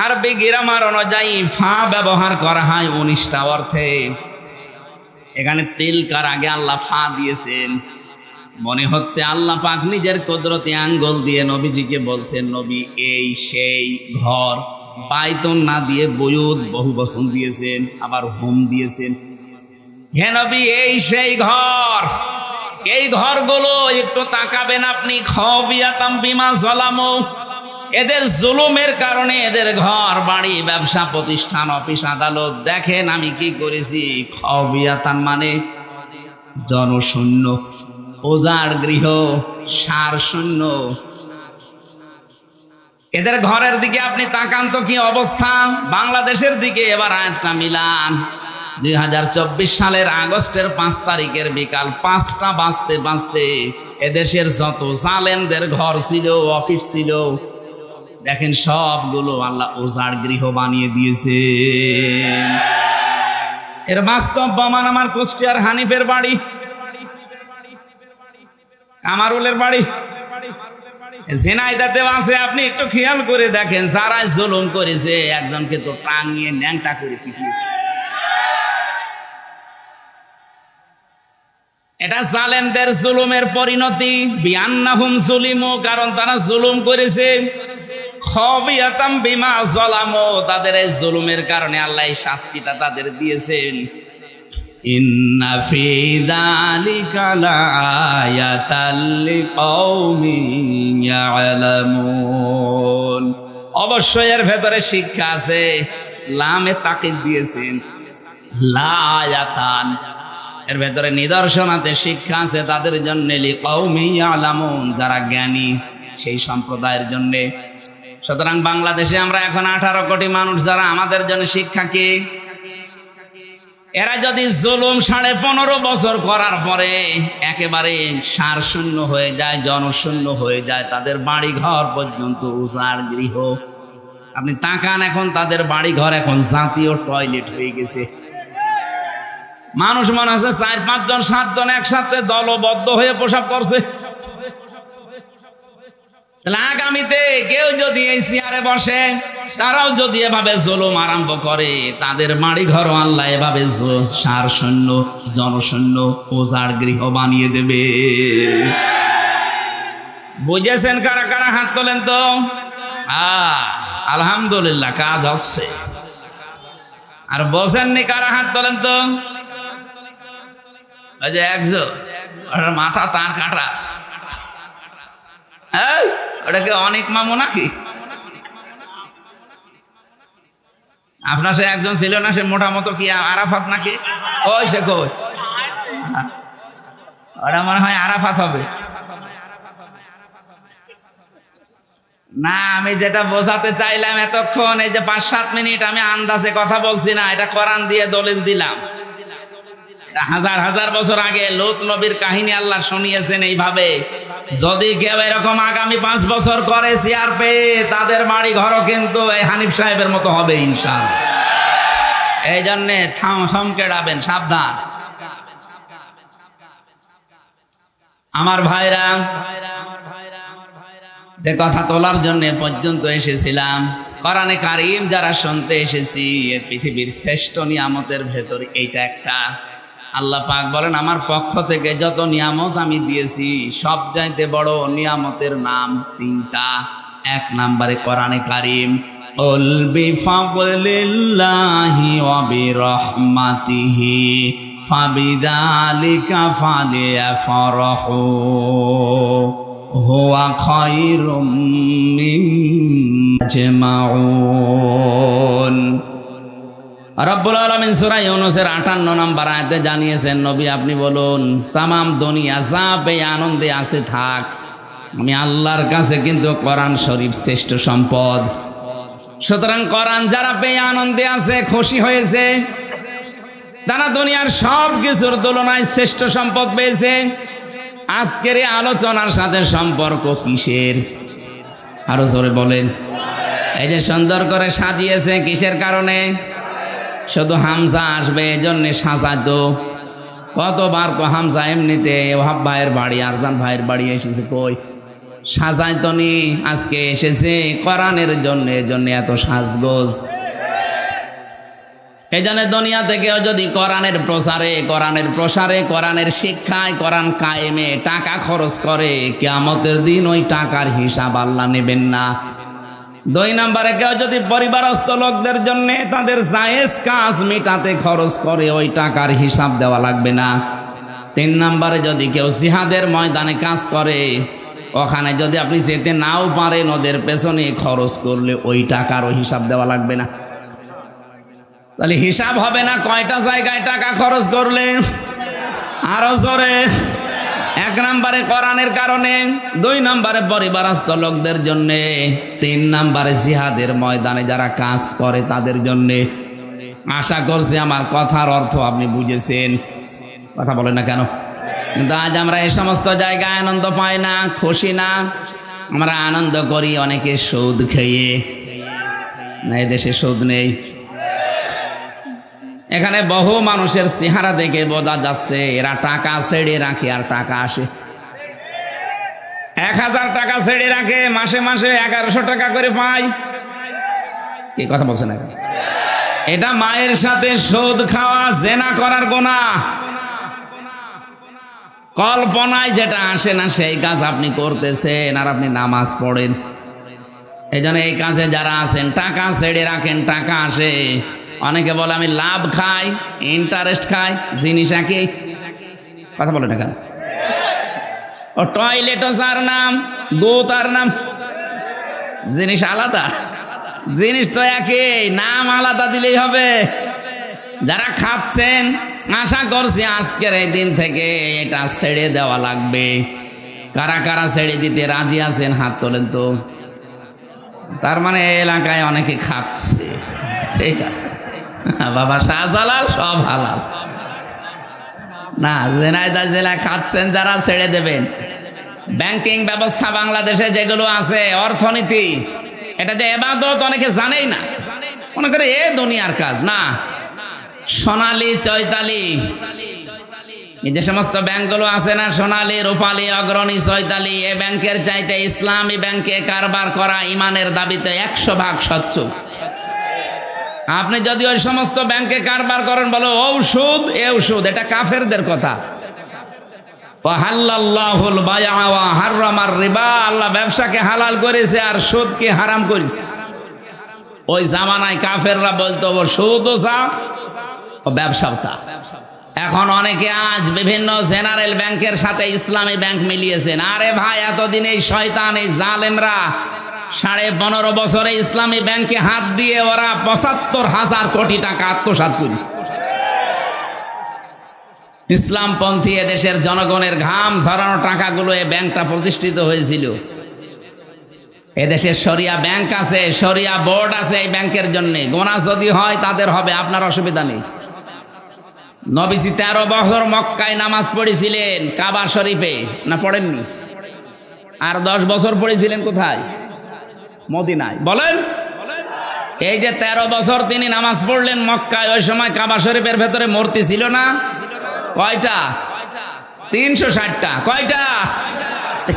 আরবি গ্রামার অনুযায়ী ফা ব্যবহার করা হয় 19টা অর্থে। এখানে তিলকার আগে আল্লাহ ফা দিয়েছেন। মনে হচ্ছে আল্লাহ পাক নিজের কুদরতি আঙ্গুল দিয়ে নবীজিকে বলছেন, নবী এই সেই ঘর। বাইতুন না দিয়ে বুয়ুত বহু বচন দিয়েছেন, আবার হুম দিয়েছেন। হে নবী এই সেই ঘর, এই ঘরগুলো একটু তাকাবেন আপনি। খাবিয়াতাম বিমা যালামু, এদের জুলুমের কারণে এদের ঘর বাড়ি ব্যবসা প্রতিষ্ঠান অফিস আদালত, দেখেন আমি কি করেছি। খাবিয়াতান মানে জনশূন্য, উজাড় গৃহ, সার শূন্য। এদের ঘরের দিকে আপনি তাকান তো কি অবস্থা। বাংলাদেশের দিকে এবার আয়াতটা মিলান। 2024 সালের আগস্টের 5 তারিখের বিকাল 5টা বাজতে বাজতে এদেশের যত জালেমদের ঘর ছিল, অফিস ছিল, দেখেন সবগুলো আল্লাহ উজাড় গৃহ বানিয়ে দিয়েছে। এর বাস্তব প্রমাণ আমার কুষ্টিয়ার হানিফের বাড়ি, কামারুলের বাড়ি, ঝিনাইদহতে আছে। আপনি একটু খেয়াল করে দেখেন, যারা জুলুম করেছে একজনকে তো টাঙিয়ে ন্যাংটা করে পিটিয়েছে। এটা জালেমদের জুলুমের পরিণতি। বিআন্নাহুম যুলিমু, কারণ তারা জুলুম করেছে। খাবিয়াতাম বিমা যালামু, তাদের এই জুলুমের কারণে আল্লাহ এই শাস্তিটা তাদের দিয়েছেন। ইন্না ফি যালিকা লাআয়াতাল লিকাওমিন ইয়ালামুন, অবশ্যই এর ভেতরে শিক্ষা আছে। লামে তাকিদ দিয়েছেন, লাআয়াতান, এর ভেতরে নিদর্শন আছে, শিক্ষা আছে তাদের জন্য। লিকাওমিন ইয়ালামুন, যারা জ্ঞানী সেই সম্প্রদায়ের জন্য। সুতরাং বাংলাদেশে আমরা এখন 18 কোটি মানুষ, যারা আমাদের জন্য শিক্ষা কি? এরা যদি জুলুম 15.5 বছর করার পরে একেবারে সার শূন্য হয়ে যায়, জনশূন্য হয়ে যায়, তাদের বাড়ি ঘর পর্যন্ত উজাড় গৃহ। আপনি তাকান, এখন তাদের বাড়ি ঘর এখন জাতীয় টয়লেট হয়ে গেছে। মানুষ মনে হচ্ছে 4-5 জন 7 জন একসাথে দলবদ্ধ হয়ে প্রসাব করছে। আগামীতে কেউ যদি এই চেয়ারে বসে, তারাও যদি এভাবে জুলুম আরম্ভ করে, তাদের বাড়ি ঘর আল্লাহ এভাবে সার শূন্য, জনশূন্য, উজাড় গৃহ বানিয়ে দেবে। বুঝেছেন কারা কারা? হাত তোলেন তো। আলহামদুলিল্লাহ, কাজ হচ্ছে। আর বোঝেননি কারা? হাত তোলেন তো। ওই যে একজন, মাথা তার কাটা আছে, ওটাকে অনেক মামু নাকি? আপনার সে একজন ছিল না, সে মোটা মতো কি আরাফাত নাকি? ওই সে কই, ওরা মনে হয় আরাফাত হবে না। আমি যেটা বোঝাতে চাইলাম এতক্ষণ, এই যে 5-7 মিনিট আমি আন্দাজে কথা বলছি না, এটা কোরআন দিয়ে দলিল দিলাম। হাজার হাজার বছর আগে লূত নবীর কাহিনী আল্লাহ শুনিয়েছেন এইভাবে। যদি কেউ এরকম আগামী 5 বছর করে চেয়ার পেয়ে, তাদের বাড়ি ঘরও কিন্তু এই হানিফ সাহেবের মতো হবে ইনশাআল্লাহ। এই জন্যে থমকেড়াবেন, সাবধান। আমার ভাইরা, যে কথা তোলার জন্য পর্যন্ত এসেছিলাম, কোরআনে কারীম যারা শুনতে এসেছি, এই পৃথিবীর শ্রেষ্ঠ নিয়ামতের ভেতর এইটা একটা। আল্লাহ পাক বলেন, আমার পক্ষ থেকে যত নিয়ামত আমি দিয়েছি, সব চাইতে বড় নিয়ামতের নাম 3টা। 1 নম্বরে কোরআনে কারীম, উল বিফাদলিল্লাহি ওয়া বিরহমাতিহি ফাবিযালিকা ফালিয়াফরাহু হুয়া খায়রুম মিম্মা ইয়াজমাউন। রব্বুল আলামিন সূরা ইউনূসের 58 নম্বর আয়াতে জানিয়েছেন, নবী আপনি বলুন, তামাম দুনিয়া যা পেয়ে আনন্দে আছে থাক, আমি আল্লাহর কাছে কিন্তু কোরআন শরীফ শ্রেষ্ঠ সম্পদ। সুতরাং কোরআন যারা পেয়ে আনন্দে আছে, খুশি হয়েছে, তারা দুনিয়ার সব কিছুর তুলনায় শ্রেষ্ঠ সম্পদ পেয়েছে। আজকের এই আলোচনার সাথে সম্পর্ক কিসের? আরো জোরে বলেন। এই যে সুন্দর করে সাজিয়েছে কিসের কারণে? শুধু হামজা আসবে এজন্য সাজাতো। কতবার তো হামজা এমনিতে ওহাব ভাইয়ের বাড়ি, আরজান ভাইয়ের বাড়ি এসেছে, কই সাজাইতো নি, আজকে এসেছে কোরআনের জন্য, এজন্য এত সাজগোজ। এই জন্য দুনিয়া থেকেও যদি কোরআনের প্রসারে, কোরআনের শিক্ষায়, কোরআন কায়েমে টাকা খরচ করে, কিয়ামতের দিন ওই টাকার হিসাব আল্লাহ নেবেন না। 2 নম্বরে কেউ যদি পরিবারস্থ লোকদের জন্য তাদের জায়েজ কাজ মেটাতে খরচ করে, ওই টাকার হিসাব দেওয়া লাগবে না। 3 নম্বরে যদি কেউ জিহাদের ময়দানে কাজ করে, ওখানে যদি আপনি যেতে নাও পারেন, ওদের পেছনে খরচ করলে ওই টাকারও হিসাব দেওয়া লাগবে না। তাহলে হিসাব হবে না কয়টা জায়গায় টাকা খরচ করলে। আরো জোরে। 1 নম্বরে কোরআনের কারণে, 2 নম্বরে পরিবারস্থ লোকদের জন্য, 3 নম্বরে জিহাদের ময়দানে যারা কাজ করে তাদের জন্য। আশা করছি আমার কথার অর্থ আপনি বুঝেছেন। কথা বলেন না কেন? কিন্তু আজ আমরা এই সমস্ত জায়গায় আনন্দ পাই না, খুশি না। আমরা আনন্দ করি অনেকে সুদ খেয়ে। না, এদেশে সুদ নেই। এখানে বহু মানুষের চেহারা দেখে বোঝা যাচ্ছে এরা টাকা ছেড়ে রাখে আর টাকা আসে। 1000 টাকা ছেড়ে রাখে, মাসে মাসে 1100 টাকা করে পায়। কি কথা বলছেন? এটা মায়ের সাথে সুদ খাওয়া, জেনা করার গুনাহ। কল্পনায় যেটা আসে না সেই কাজ আপনি করতেছেন, আর আপনি নামাজ পড়েন। এই জন্য এই কাজে যারা আছেন, টাকা ছেড়ে রাখেন, টাকা আসে। অনেকে বলে আমি লাভ খাই, ইন্টারেস্ট খাই, জিনিস একই। কথা বলে না কেন? ও টয়লেটও যার নাম, গো তার নাম, জিনিস আলাদা। জিনিস তো একই, নাম আলাদা দিলেই হবে। যারা খাচ্ছেন, আশা করছি আজকের এই দিন থেকে এটা ছেড়ে দেওয়া লাগবে। কারা কারা ছেড়ে দিতে রাজি আছেন হাত তোলেন তো। তার মানে এলাকায় অনেকে খাচ্ছে। ঠিক আছে বাবা, শাহজালাল সব হালাল না। জেনাইদা জেলা খাচ্ছেন যারা, ছেড়ে দেবেন। ব্যাংকিং ব্যবস্থা বাংলাদেশে যেগুলো আছে, অর্থনীতি, এটা যে ইবাদত অনেকে জানেই না, মনে করে এ দুনিয়ার কাজ না। সোনালী, চৈতালি, এই যে সমস্ত ব্যাংকগুলো আছে না, সোনালী, রূপালী, অগ্রণী, চৈতালি, এ ব্যাংকের চাইতে ইসলামী ব্যাংকে কারবার করা ইমানের দাবিতে 100 ভাগ স্বচ্ছ। আপনি যদি ওই সমস্ত ব্যাংকে কারবার করেন, বলো ঔষধ এ ঔষধ, এটা কাফেরদের কথা। ওয়াহাল্লাল্লাহুল বাইআ ওয়া হাররামার রিবা, আল্লাহ ব্যবসাকে হালাল করেছে আর সুদকে হারাম করেছে। ওই জামানায় কাফেররা বলতো ও সুদও চা ও ব্যবসাও তা। এখন অনেকে আজ বিভিন্ন জেনারেল ব্যাংকের সাথে ইসলামী ব্যাংক মিলিয়েছেন। আরে ভাই, এতদিন এই শয়তান, এই জালেমরা 15.5 বছরে ইসলামী ব্যাংকে হাত দিয়ে ওরা 75,000 কোটি টাকা আত্মসাৎ করেছে। ইসলামপন্থী এদেশের জনগণের ঘাম ঝরানো টাকাগুলো এই ব্যাংকটা প্রতিষ্ঠিত হয়েছিল। এদেশে শরিয়া ব্যাংক আছে, শরিয়া বোর্ড আছে এই ব্যাংকের জন্য। গোনা যদি হয় তাদের হবে, আপনার অসুবিধা নেই। নবীজি 13 বছর মক্কায় নামাজ পড়েছিলেন, কাবা শরীফে, না পড়েননি? আর 10 বছর পড়েছিলেন কোথায়? মদিনায়। বলেন, এই যে 13 বছর তিনি নামাজ পড়লেন মক্কায়, ওই সময় কাবা শরীফের ভেতরে মূর্তি ছিল না? কয়টা? 360টা। কয়টা?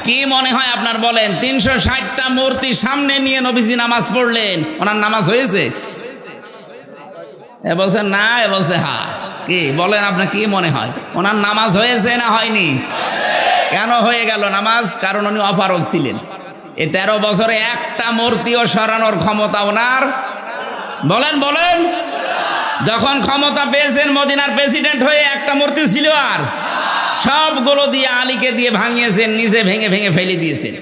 কি মনে হয় আপনার বলেন? 360টা মূর্তি সামনে নিয়ে নবীজি নামাজ পড়লেন, ওনার নামাজ হয়েছে? এ বলছে না, এ বলছে হ্যাঁ। কি বলেন, আপনার কি মনে হয় ওনার নামাজ হয়েছে না হয়নি? কেন হয়ে গেল নামাজ? কারণ উনি অপারগ ছিলেন। এই 13 বছরে একটা মূর্তিও সরানোর ক্ষমতা ওনার। বলেন বলেন, যখন ক্ষমতা পেয়েছেন মদিনার প্রেসিডেন্ট হয়ে, একটা মূর্তি ছিল আর সবগুলো দিয়ে আলীকে দিয়ে ভাঙিয়েছেন, নিজে ভেঙে ভেঙে ফেলে দিয়েছেন।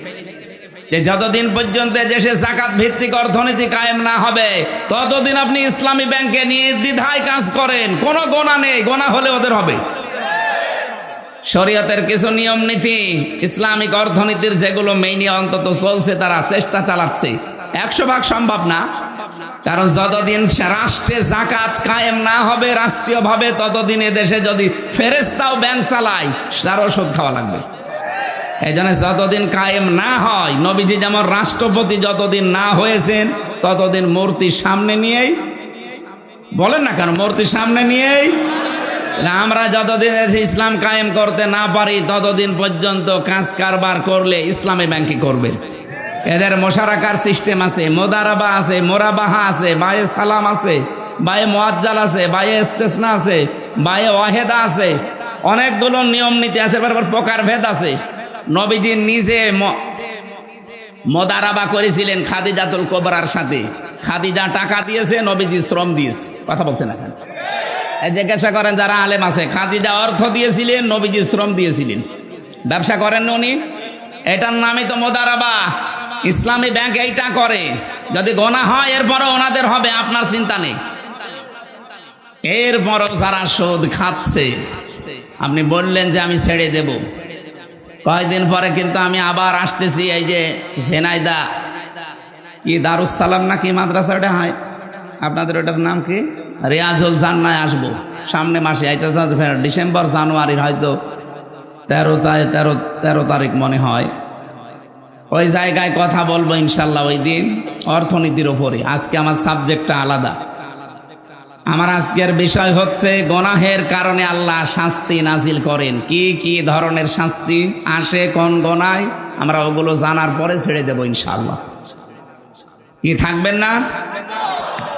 যে যতদিন পর্যন্ত দেশে যাকাত ভিত্তিক অর্থনীতি কায়েম না হবে, ততদিন আপনি ইসলামী ব্যাংকে নির্দ্বিধায় কাজ করেন, কোনো গোনা নেই। গোনা হলে ওদের হবে। শরীয়তের কিছু নিয়ম নীতি, ইসলামিক অর্থনীতির যেগুলো মেইনি অন্তত চলছে, তারা চেষ্টা চালাচ্ছে। 100 ভাগ সম্ভব না, কারণ যতদিন রাষ্ট্রে যাকাত কায়েম না হবে রাষ্ট্রীয়ভাবে, ততদিন এদেশে যদি ফেরেশতাও ব্যাংক চালায়, তারও সুদ খাওয়া লাগবে। এই জন্য যতদিন কায়েম না হয়, নবীজি যেমন রাষ্ট্রপতি যতদিন না হয়েছেন ততদিন মূর্তির সামনে নিয়েই, বলেন না কেন, মূর্তির সামনে নিয়েই আমরা যতদিন ইসলাম কায়েম করতে না পারি ততদিন পর্যন্ত কাজ কারবার করলে ইসলামী ব্যাংকে করবে। এদের মোশারাকার সিস্টেম আছে, মোদারাবা আছে, মোরাবাহা আছে, বায়ে সালাম আছে, বায়ে মুআজ্জাল আছে, বায়ে ইস্তেসনা আছে, বায়ে ওয়াহেদা আছে, অনেকগুলো নিয়ম নীতি আছে, প্রকার ভেদ আছে। নবীজি নিজে মোদারাবা করেছিলেন খাদিজাতুল কুবরার সাথে। খাদিজা টাকা দিয়েছে, নবীজি শ্রম দিয়েছে। কথা বলছেন এখন, জিজ্ঞাসা করেন যারা আলেম আছে, খাদিজা অর্থ দিয়েছিলেন, নবীজি শ্রম দিয়েছিলেন। ব্যবসা করেন উনি, এটার নামই তো মোদারাবা। ইসলামী ব্যাংক এইটা করে। যদি গোনা হয় এরপরও ওনাদের হবে, আপনার চিন্তা নেই। এরপরও যারা সুদ খাচ্ছে, আপনি বললেন যে আমি ছেড়ে দেব, কয়েকদিন পরে কিন্তু আমি আবার আসতেছি। এই যে ঝেনাইদা কি দারুস সালাম নাকি মাদ্রাসা, ওটা হয় আপনাদের, ওটার নাম কি, রিয়াজুল জান্নায় আসবো সামনে মাসে। এটা ডিসেম্বর জানুয়ারির হয়তো 13 তারিখ মনে হয়। ওই জায়গায় কথা বলবো ইনশাল্লাহ ওই দিন, অর্থনীতির ওপরে। আজকে আমার সাবজেক্টটা আলাদা। আমার আজকের বিষয় হচ্ছে গোনাহের কারণে আল্লাহ শাস্তি নাজিল করেন। কি কি ধরনের শাস্তি আসে কোন গোনায়, আমরা ওগুলো জানার পরে ছেড়ে দেবো ইনশাল্লাহ। কি থাকবেন না?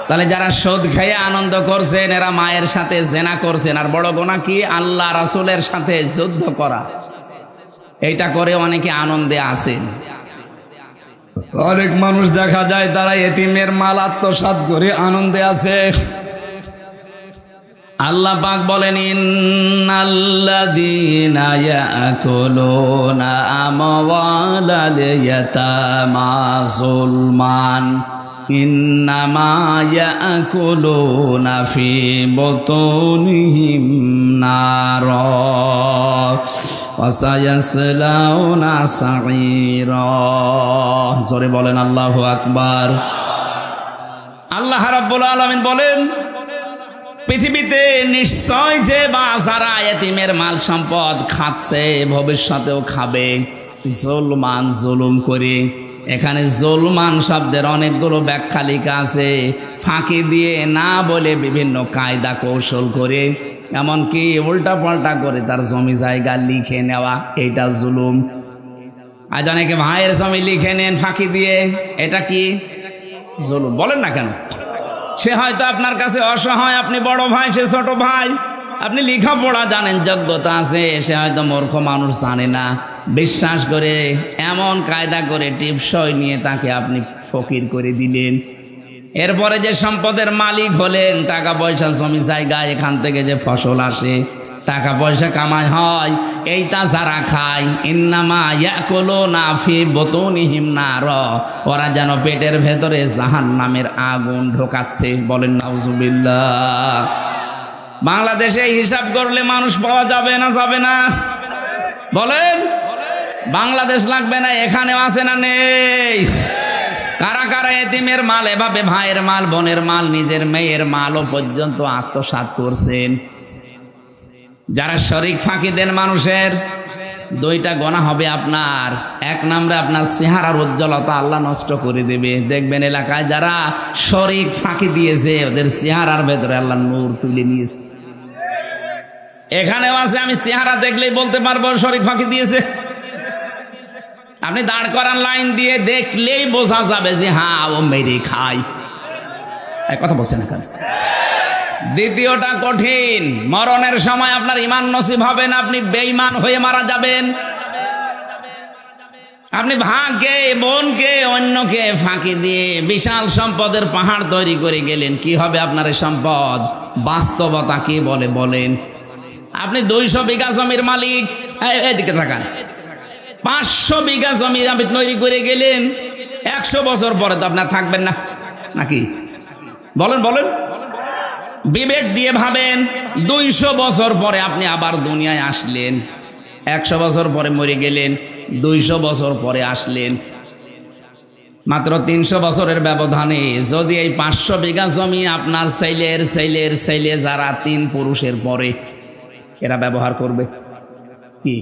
তাহলে যারা সুদ খেয়ে আনন্দ করছেন এরা মায়ের সাথে জেনা করছেন। আর বড় গোনা কি? আল্লাহ রাসূলের সাথে যুদ্ধ করা। এইটা করে অনেকে আনন্দে আছেন। অনেক মানুষ দেখা যায় তারা এতিমের মাল আত্মসাৎ করে আনন্দে আছে। আল্লাহ পাক বলেন, ইন্নাল্লাযীনা ইয়াকুলুনা আমওয়ালাল ইয়াতামা যুলমান ইন্নামা ইয়াকুলুনা ফি বুতুনিহিম নারা ওয়া সায়াসলাউনা সাঈরা। জোরে বলেন আল্লাহু আকবার। আল্লাহ রাব্বুল আলামিন বলেন, পৃথিবীতে নিশ্চয় যে বা যারা এতিমের মাল সম্পদ খাচ্ছে ভবিষ্যতেও খাবে জুলমান, জুলুম করে। এখানে জুলমান শব্দের অনেকগুলো ব্যাখ্যা লেখা আছে। ফাঁকি দিয়ে, না বলে বিভিন্ন কায়দা কৌশল করে, এমনকি উল্টা পাল্টা করে তার জমি জায়গা লিখে নেওয়া, এইটা জুলুম। আজ অনেকে ভাইয়ের জমি লিখে নেন ফাঁকি দিয়ে, এটা কি জুলুম? বলেন না কেন? সে হয়তো আপনার কাছে অসহায়, আপনি বড় ভাই, সে ছোট ভাই। আপনি লেখাপড়া জানেন, যোগ্যতা আছে, সে হয়তো মূর্খ মানুষ, জানে না। বিশ্বাস করে এমন কায়দা করে টিপসই নিয়ে তাকে আপনি ফকির করে দিলেন। এরপরে যে সম্পদের মালিক হলেন, টাকা পয়সা জমি জায়গা, এখান থেকে যে ফসল আসে, টাকা পয়সা কামাই হয়, এইটা যারা খায়, ইন্নামা ইয়াকুলুনা ফি বুতুনিহিম নারা, ওরা যেন পেটের ভেতরে জাহান্নামের আগুন ঢোকাচ্ছে। বলেন নাউজুবিল্লাহ। বাংলাদেশে হিসাব করলে মানুষ পাওয়া যাবে না, যাবে না? বলেন, বাংলাদেশ লাগবে না? এখানেও আছে না নেই? কারা কারা এতিমের মাল এভাবে, ভাইয়ের মাল, বোনের মাল, নিজের মেয়ের মালও পর্যন্ত আত্মসাৎ করছেন? যারা শরিক ফাঁকি দেন মানুষের, দুইটা গোনা হবে আপনার। এক নম্বরে আপনার চেহারার উজ্জ্বলতা আল্লাহ নষ্ট করে দেবে। দেখবেন এলাকায় যারা শরিক ফাঁকি দিয়েছে ওদের চেহারার ভেতরে আল্লাহ নূর তুলে নিয়েছে। এখানেও আছে, আমি চেহারা দেখলেই বলতে পারবো শরিক ফাঁকি দিয়েছে। আপনি দাঁড় করান লাইন দিয়ে, দেখলেই বোঝা যাবে যে হ্যাঁ ও মেরে খায়। কথা বলছেন এখানে। দ্বিতীয়টা কঠিন, মরণের সময় আপনার ঈমান নসিব হবে না, আপনি বেঈমান হয়ে মারা যাবেন। আপনি ভাগ্যে, বোনকে, অন্যকে ফাঁকি দিয়ে বিশাল সম্পদের পাহাড় তৈরি করে গেলেন। কি হবে আপনার এই সম্পদ? বাস্তবতা কি বলে বলেন? আপনি 200 বিঘা জমির মালিক, এদিকে থাকান, 500 বিঘা জমি আপনি তৈরি করে গেলেন। 100 বছর পরে তো আপনার থাকবেন না, নাকি? বলেন বলেন, বিবেক দিয়ে ভাবেন। 200 বছর পরে আপনি আবার দুনিয়ায় আসলেন, 100 বছর পরে মরে গেলেন, 200 বছর পরে আসলেন, মাত্র 300 বছরের ব্যবধানে যদি এই 500 বিঘা জমি আপনার ছেলের ছেলের ছেলে, যারা 3 পুরুষের পরে, এরা ব্যবহার করবে কি?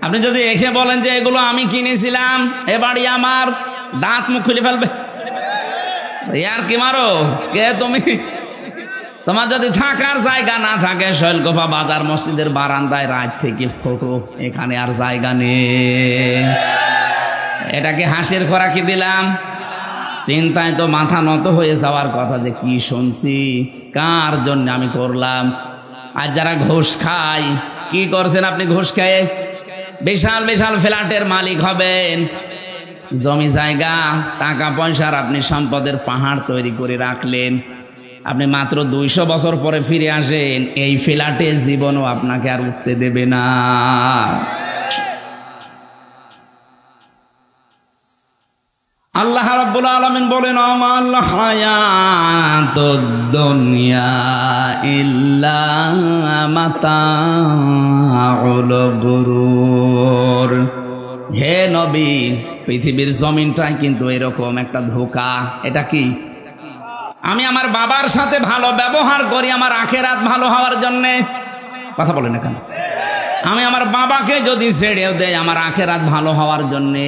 আপনি যদি এসে বলেন যে এগুলো আমি কিনেছিলাম, এ বাড়ি আমার, দাঁত মুখ খুলে ফেলবে। ইয়ার কি মারো কে তুমি? তোমার যদি থাকার জায়গা না থাকে, শৈলকুপা বাজার মসজিদের বারান্দায় রাত থেকে ফটো, এখানে আর জায়গা নেই। এটাকে হাসির খোরাকি দিলাম? চিন্তায় তো মাথা নত হয়ে যাওয়ার কথা, যে কি শুনছি, কার জন্য আমি করলাম। আর যারা ঘুষ খায়, কি করছেন আপনি ঘুষ খেয়ে? বিশাল বিশাল ফ্ল্যাটের মালিক হবেন, জমি জায়গা টাকা পয়সার আপনি সম্পদের পাহাড় তৈরি করে রাখলেন। আপনি মাত্র 200 বছর পরে ফিরে আসেন, এই ফ্ল্যাটে জীবনও আপনাকে আর উঠতে দেবে না। আল্লাহ রাব্বুল আলামিন বলেন, আমাল হায়াতুদ দুনিয়া ইল্লা মাতাউল গুরুর। হে নবী, পৃথিবীর জমিনটাই কিন্তু এরকম একটা ধোঁকা। এটা কি? আমি আমার বাবার সাথে ভালো ব্যবহার করি আমার আখেরাত ভালো হওয়ার জন্যে। কথা বলেন না কেন? আমি আমার বাবাকে যদি ছেড়েও দেয় আমার আখেরাত ভালো হওয়ার জন্যে,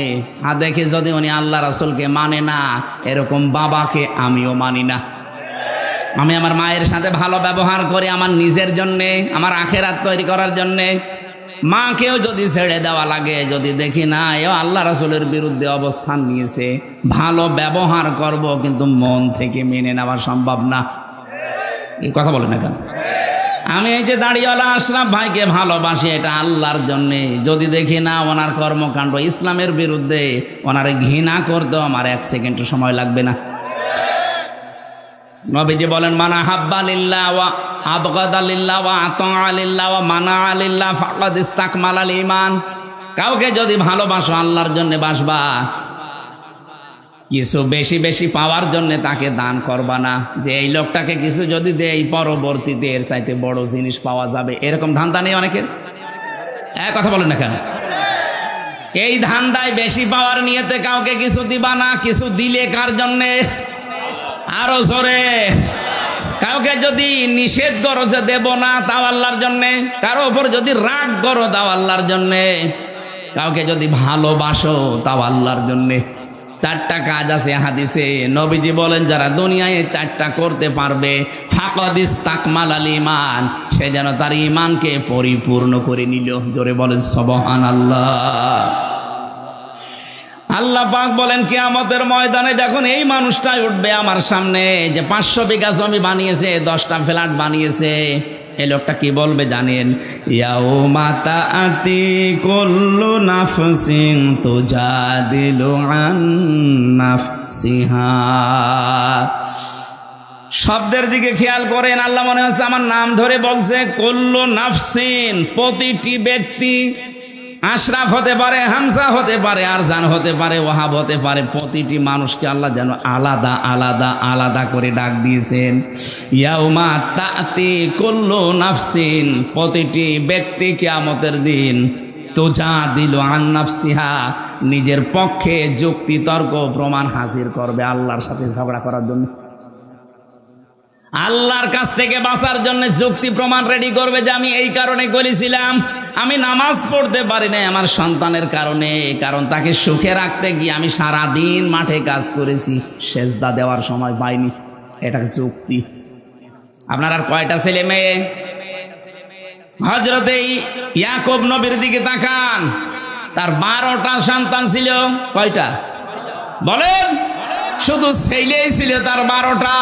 আর দেখে যদি উনি আল্লাহ রাসূলকে মানে না, এরকম বাবাকে আমিও মানি না। আমি আমার মায়ের সাথে ভালো ব্যবহার করি আমার নিজের জন্যে, আমার আখেরাত তৈরি করার জন্যে। মাকেও যদি ছেড়ে দেওয়া লাগে, যদি দেখি না এও আল্লাহ রাসূলের বিরুদ্ধে অবস্থান নিয়েছে, ভালো ব্যবহার করব, কিন্তু মন থেকে মেনে নেওয়া সম্ভব না। এই কথা বলে না কেন? আমি এই যে দাড়িওয়ালা আশরাফ ভাইকে ভালোবাসি, এটা আল্লাহর জন্যে। যদি দেখি না ওনার কর্মকাণ্ড ইসলামের বিরুদ্ধে, ওনার ঘৃণা করতেও আমার 1 সেকেন্ড সময় লাগবে না। নবীজি বলেন, মানা হাব্বা লিল্লাহ ওয়া আবগাদা লিল্লাহ ওয়া আতা লিল্লাহ ওয়া মানা লিল্লাহ ফাকাদ ইসতাকমালাল ঈমান। কাউকে যদি ভালোবাসো আল্লাহর জন্য বাসবা, কিছু বেশি বেশি পাওয়ার জন্য তাকে দান করবা না, যে এই লোকটাকে কিছু যদি দেই পরবর্তীতে এর চাইতে বড় জিনিস পাওয়া যাবে, এরকম ধান্দা নেই অনেকের। কথা বলেন না কেন? এই ধান্দায় বেশি পাওয়ার নিয়েতে কাউকে কিছু দিবা না। কিছু দিলে কার জন্যে? আরো জোরে। কাউকে যদি নিষেধ করো যে দেব না, তাও আল্লাহর জন্যে। কারো উপর যদি রাগ করো, তাও আল্লাহর জন্যে। কাউকে যদি ভালোবাসো, তাও আল্লাহর জন্যে। 4টা কাজ আছে হাদিসে। নবীজি বলেন, যারা দুনিয়ায় 4টা করতে পারবে, ফাকাদ ইসতাকমালাল ঈমান, সে যেন তার ঈমানকে পরিপূর্ণ করে নিল। জোরে বলেন সুবহানাল্লাহ। আল্লাহ পাক বলেন, কিয়ামতের ময়দানে যখন এই মানুষটাই উঠবে আমার সামনে, যে 500 বিঘা জমি বানিয়েছে, 10টা ফ্ল্যাট বানিয়েছে, এই লোকটা কি বলবে জানেন? ইয়াউমা তাআতি কুল্লু নাফসিন তুজাদিলু আন নাফসিহা। শব্দের দিকে খেয়াল করেন, আল্লাহ মনে হচ্ছে আমার নাম ধরে বলছে। কুল্লু নাফসিন, প্রতিটি ব্যক্তি। আশরাফ হতে পারে, হামজা হতে পারে, আরজান হতে পারে, ওয়াহাব হতে পারে। প্রতিটি মানুষকে আল্লাহ যেন আলাদা আলাদা আলাদা করে ডাক দিয়েছেন। ইয়াউমা তাতি কুল্লু নাফসিন, প্রতিটি ব্যক্তি কিয়ামতের দিন তুজাদিলু আন নাফসিহা, নিজের পক্ষে যুক্তি তর্ক প্রমাণ হাজির করবে আল্লাহর সাথে ঝগড়া করার জন্য। আল্লাহর কাছ থেকে বাঁচার জন্য যুক্তি প্রমাণ রেডি করবে, যে আমি এই কারণে করেছিলাম, আমি নামাজ পড়তে পারি না আমার সন্তানের কারণে, কারণ তাকে সুখে রাখতে গিয়ে আমি সারাদিন মাঠে কাজ করেছি, সেজদা দেওয়ার সময় পাইনি। এটা যুক্তি। আপনার আর কয়টা ছেলে মেয়ে? হযরতে ইয়াকুব নবীর দিকে তাকান, তার 12টা সন্তান ছিল। কয়টা বলেন? শুধু ছেলেই ছিল তার 12টা।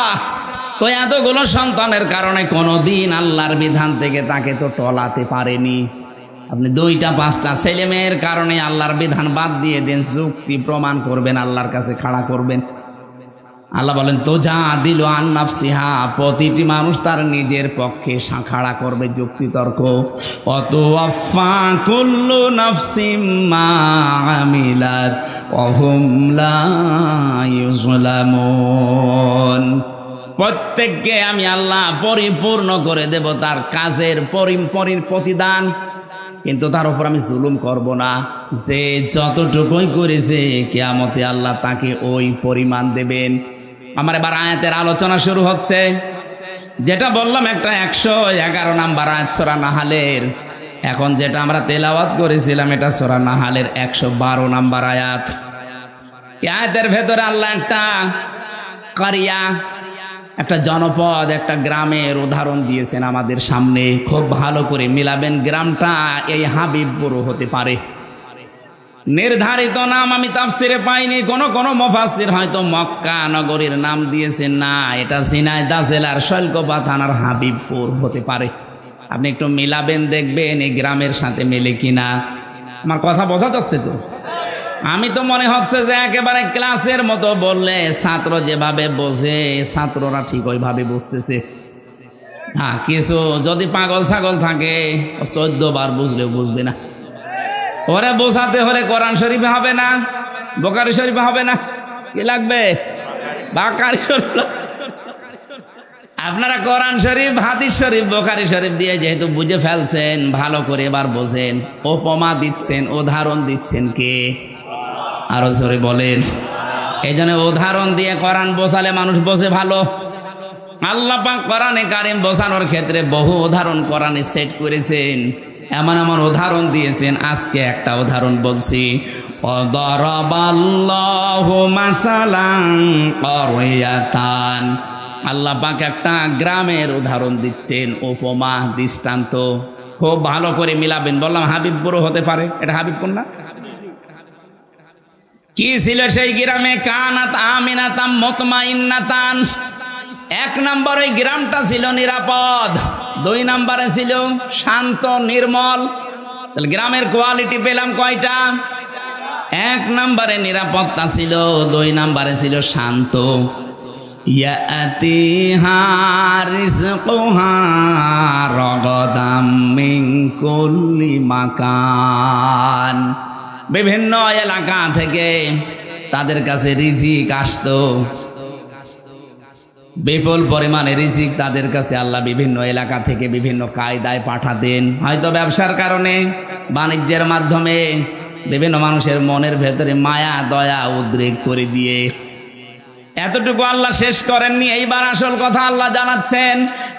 তো এতগুলো সন্তানের কারণে কোনোদিন আল্লাহর বিধান থেকে তাকে তো টলাতে পারেনি। আপনি 2টা 5টা ছেলে মেয়ের কারণে আল্লাহর বিধান বাদ দিয়ে দেন, যুক্তি প্রমাণ করবেন, আল্লাহর কাছে খাড়া করবেন। আল্লাহ বলেন, তুজাদিলু আন নাফসিহা, প্রতিটি মানুষ তার নিজের পক্ষে খাড়া করবে যুক্তি তর্ক। ওয়াতুওয়াফা কুল্লু নাফসিম মা আমিলাত ওয়া হুম লা ইউযলামুন। প্রত্যেককে আমি আল্লাহ পরিপূর্ণ করে দেব তার কাজের প্রতিদান, কিন্তু তার উপর আমি জুলুম করব না। যে যতটুকুই করেছে কিয়ামতে আল্লাহ তাকে ওই পরিমাণ দেবেন। আমার এবার আয়াতের আলোচনা শুরু হচ্ছে। যেটা বললাম একটা 111 নাম্বার আয়াত সূরা নাহলের, এখন যেটা আমরা তেলাওয়াত করেছিলাম এটা সূরা নাহালের 112 নম্বর আয়াত। এই আয়াতের ভেতরে আল্লাহ একটা কারিয়া, একটা জনপদ, একটা গ্রামের উদাহরণ দিয়েছেন আমাদের সামনে। খুব ভালো করে মিলাবেন, গ্রামটা এই হাবিবপুর হতে পারে। নির্ধারিত নাম আমি তাফসিরে পাইনি, কোন মুফাসসির হয়তো মক্কা নগরীর নাম দিয়েছেন, না, এটা ঝিনাইদহ জেলার শৈলকুপা থানার হাবিবপুর হতে পারে। আপনি একটু মিলাবেন, দেখবেন এই গ্রামের সাথে মেলে কিনা। আমার কথা বোঝা যাচ্ছে তো? আমি তো মনে হচ্ছে যে একেবারে ক্লাসের মতো বললে ছাত্র যেভাবে বোঝে ছাত্ররা ঠিক ওইভাবে বুঝতেছে। হ্যাঁ, কিছু যদি পাগল ছাগল থাকে 14 বার বুঝলেও বুঝবে না। ওরে বোঝাতে হলে কোরআন শরীফে হবে না, বুখারী শরীফে হবে না, কি লাগবে? বুখারী শরীফ। আপনারা কোরআন শরীফ, হাদিস শরীফ, বুখারী শরীফ দিয়ে যেহেতু বুঝে ফেলছেন, ভালো করে এবার বোঝেন। উপমা দিচ্ছেন, উদাহরণ দিচ্ছেন কে? আরো জোরে বলেন। এই জন্য উদাহরণ দিয়ে কোরআন বোঝালে মানুষ বোঝে ভালো। আল্লাহ পাক কোরআনে কারীম বোঝানোর ক্ষেত্রে বহু উদাহরণ কোরআনে সেট করেছেন, এমন এমন উদাহরণ দিয়েছেন। আজকে একটা উদাহরণ বলছি। দারাবাল্লাহু মাসালান ক্বরিয়াতান, আল্লাহ পাক একটা গ্রামের উদাহরণ দিচ্ছেন, উপমা, দৃষ্টান্ত। খুব ভালো করে মিলাবেন। বললাম হাবিবপুর হতে পারে, এটা হাবিবপুর না? কি ছিল সেই গ্রামে? কানাত আমিনাতাম মুতমাইন্নাতান। 1 নম্বরে গ্রামটা ছিল নিরাপদ, 2 নম্বরে ছিল শান্ত নির্মল। তাহলে গ্রামের কোয়ালিটি পেলাম কয়টা? 1 নম্বরে নিরাপত্তা ছিল, 2 নম্বরে ছিল শান্ত। ইয়াতিহা রিজকুহা রাগাদাম মিন কুল্লি মাকান, বিভিন্ন এলাকা থেকে তাদের কাছে রিজিক আসতো, বিপুল পরিমাণে রিজিক তাদের কাছে আল্লাহ বিভিন্ন এলাকা থেকে বিভিন্ন কায়দায় পাঠাতেন। হয়তো ব্যবসার কারণে, বাণিজ্যের মাধ্যমে বিভিন্ন মানুষের মনের ভেতরে মায়া দয়া উদ্রেক করে দিয়ে। এতটুকু আল্লাহ শেষ করেননি, এইবার আসল কথা আল্লাহ জানাচ্ছেন।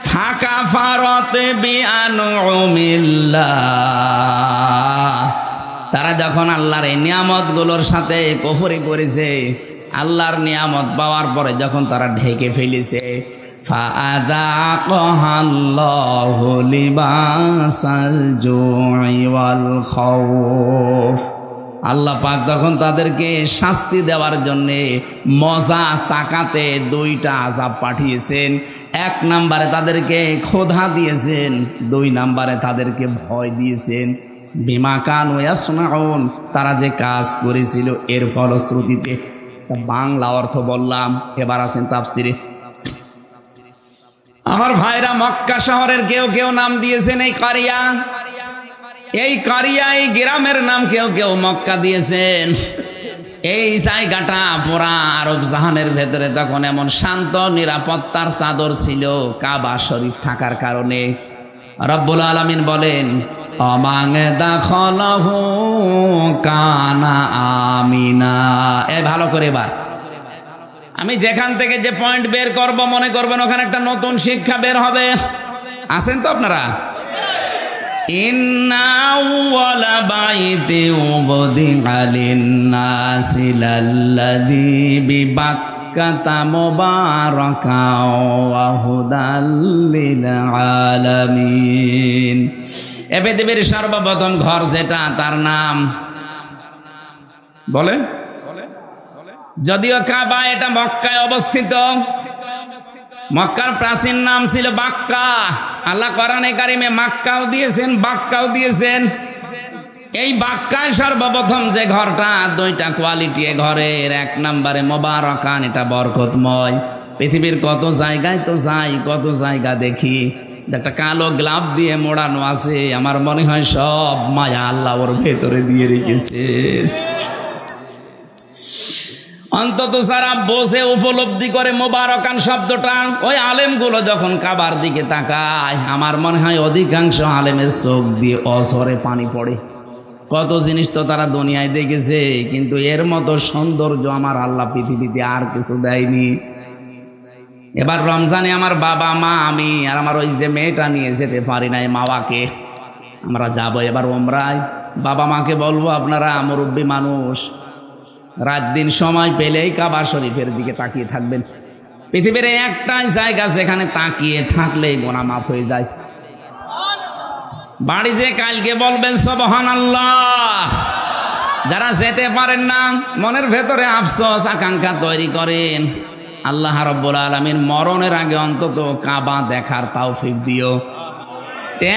ফাকা ফারত বিআনুমিল্লাহ, তারা যখন আল্লাহর এই নিয়ামতগুলোর সাথে কুফরি করেছে, আল্লাহর নিয়ামত পাওয়ার পরে যখন তারা ঢেকে ফেলেছে, ফাআযাকাহাল্লাহু লিবাসাল জুই ওয়াল খাউফ, আল্লাহ পাক তখন তাদেরকে শাস্তি দেওয়ার জন্যে মজা চাকাতে 2টা আযাব পাঠিয়েছেন। 1 নম্বরে তাদেরকে ক্ষুধা দিয়েছেন, 2 নম্বরে তাদেরকে ভয় দিয়েছেন। বিমা কানু ইয়াসনাউন, তারা যে কাজ করেছিল এর ফলশ্রুতিতে। বাংলা অর্থ বললাম, এবার আছেন তাফসিরে। আমার ভাইরা, মক্কা শহরের কেউ কেউ নাম দিয়েছেন এই কারিয়া। এই কারিয়া, এই গ্রামের নাম কেউ কেউ মক্কা দিয়েছেন। এই জায়গাটা পুরা আরব জাহানের ভেতরে তখন এমন শান্ত নিরাপত্তার চাদর ছিল কাবা শরীফ থাকার কারণে। রব্বুল আলামিন বলেন, অমাং দাখলাহু কানা আমিনা। এই ভালো করে এবার আমি যেখান থেকে যে পয়েন্ট বের করব, মনে করবেন ওখানে একটা নতুন শিক্ষা বের হবে। আছেন তো আপনারা? ইন্না আউওয়ালা বাইতি উবদিআ লিন-নাসি লাল্লাযী বিবাক্কাতা মুবারাকাও ওয়া হুদাল লিল আলামিন। এ পৃথিবীর সর্বপ্রথম ঘর যেটা, তার নাম বলে, যদিও কাবা, এটা মক্কায় অবস্থিত। মক্কার প্রাচীন নাম ছিল বাক্কা। আল্লাহ কোরআনে কারিমে মাক্কাও দিয়েছেন, বাক্কাও দিয়েছেন। এই বাক্কায় সর্বপ্রথম যে ঘরটা, 2টা কোয়ালিটি এ ঘরের। 1 নম্বরে মুবারাকান, এটা বরকতময়। পৃথিবীর কত জায়গায় তো যাই, কত জায়গা দেখি একটা কালো গ্লাভ দিয়ে মোড়ানো আছে, আমার মনে হয় সব মায়া আল্লাহ ওর ভেতরে দিয়ে রেখেছে। অন্তত যারা বোঝে, উপলব্ধি করে মুবারাকান শব্দটা, ওই আলেমগুলো যখন কাবার দিকে তাকায়, আমার মনে হয় অধিকাংশ আলেমের চোখ দিয়ে অঝরে পানি পড়ে। কত জিনিস তো তারা দুনিয়ায় দেখেছে, কিন্তু এর মতো সৌন্দর্য আমার আল্লাহ পৃথিবীতে আর কিছু দেয়নি। এবার রমজানে আমার বাবা মা, আমি আর আমার ওই যে মেয়েটা নিয়ে যেতে পারি নাই মাওয়াকে। আমরা যাবো এবার ওমরায়। বাবা মাকে বলবো আপনারা মুরব্বী মানুষ, রাত দিন সময় পেলেই কাবা শরীফের দিকে তাকিয়ে থাকবেন। পৃথিবীর একটাই জায়গা যেখানে তাকিয়ে থাকলেই গোনা মাফ হয়ে যায়। বাড়ি যে কালকে বলবেন সুবহানাল্লাহ। যারা যেতে পারেন না মনের ভেতরে আফসোস আকাঙ্ক্ষা তৈরি করেন, আল্লাহ রাব্বুল আলামিন মরণের আগে অন্তত কাবা দেখার তৌফিক দিও।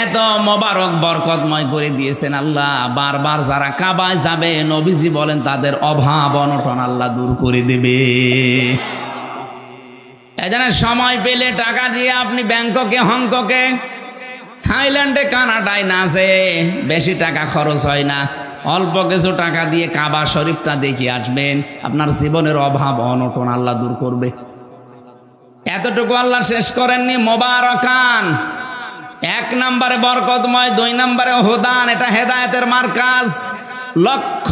এত মোবারক বরকতময় করে দিয়েছেন আল্লাহ। বারবার যারা কাবায় যাবে নবীজি বলেন তাদের অভাব অনটন আল্লাহ দূর করে দেবে। এজন্য সময় পেলে টাকা দিয়ে আপনি ব্যাংককে, হংকংকে, থাইল্যান্ডে, কানাডায় না যেয়ে, বেশি টাকা খরচ হয় না, অল্প কিছু টাকা দিয়ে কাবা শরীফটা দেখে আসবেন। আপনার জীবনের অভাব অনটন আল্লাহ দূর করবে। এতটুকু আল্লাহ শেষ করেননি। মোবারকান 1 নম্বরে বরকতময়, 2 নম্বরে হুদান, এটা হেদায়েতের মার্কাজ। লক্ষ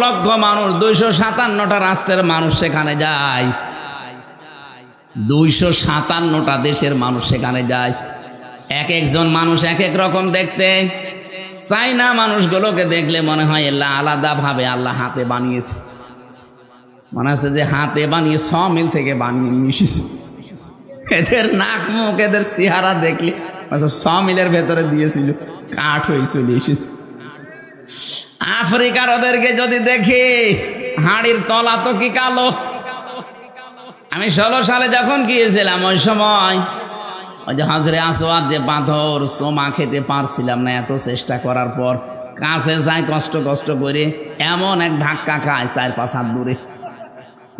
লক্ষ মানুষ, 257টা রাষ্ট্রের মানুষ সেখানে যায়, 257টা দেশের মানুষ সেখানে যায়। এক একজন মানুষ এক এক রকম দেখতে। চাইনা মানুষগুলোকে দেখলে মনে হয় আল্লাহ আলাদা ভাবে আল্লাহ হাতে বানিয়েছে, মনে হচ্ছে যে হাতে বানিয়ে 100 মিল থেকে বানিয়ে নিয়ে এসেছে। এদের নাক মুখ, এদের চেহারা দেখলে 100 মিলের ভেতরে দিয়েছিল, কাঠ হয়ে চলে এসেছে। আফ্রিকার ওদেরকে যদি দেখি, হাড়ির তলা তো কি কালো। আমি 16 সালে যখন গিয়েছিলাম, ওই সময় ওই যে হাজরে আসওয়াদ যে পাথর, সোমা খেতে পারছিলাম না, এত চেষ্টা করার পর কাছে যাই কষ্ট কষ্ট করে, এমন এক ধাক্কা খায় 4-5 হাত দূরে।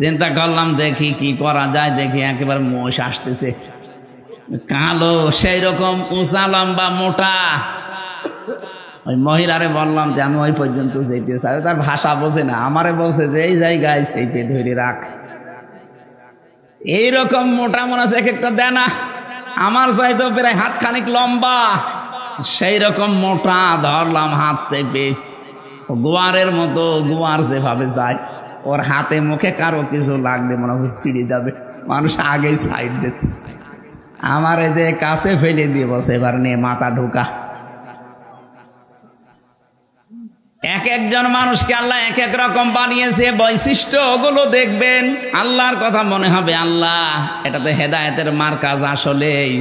চিন্তা করলাম দেখি কি করা যায়, দেখি একেবারে মোষ আসতেছে, কালো, সেই রকম উঁচা লম্বা মোটা। ওই মহিলারে বললাম যে আমি ওই পর্যন্ত যেতে চাই। তার ভাষা বোঝে না, আমারে বলছে যে এই জায়গায় সেইতে ধরে রাখ। এইরকম মোটা মনে আছে, এক একটা দেয় না, আমার চাইতো প্রায় হাত খানিক লম্বা, সেই রকম মোটা। ধরলাম হাত চেপে, গোয়ারের মতো, গোয়ার যেভাবে যায়, ওর হাতে মুখে কারো কিছু লাগবে মনে হয় ছিঁড়ে যাবে, মানুষ আগেই সাইড দিচ্ছে। আমার এই যে কাছে ফেলে দিয়ে বলছে এবার নিয়ে মাথা ঢোকা। এক একজন মানুষকে আল্লাহ এক এক রকম বানিয়েছে, বৈশিষ্ট্য ওগুলো দেখবেন, আল্লাহর কথা মনে হবে আল্লাহ। এটা তো হেদায়েতের মার্কাজ। আসলেই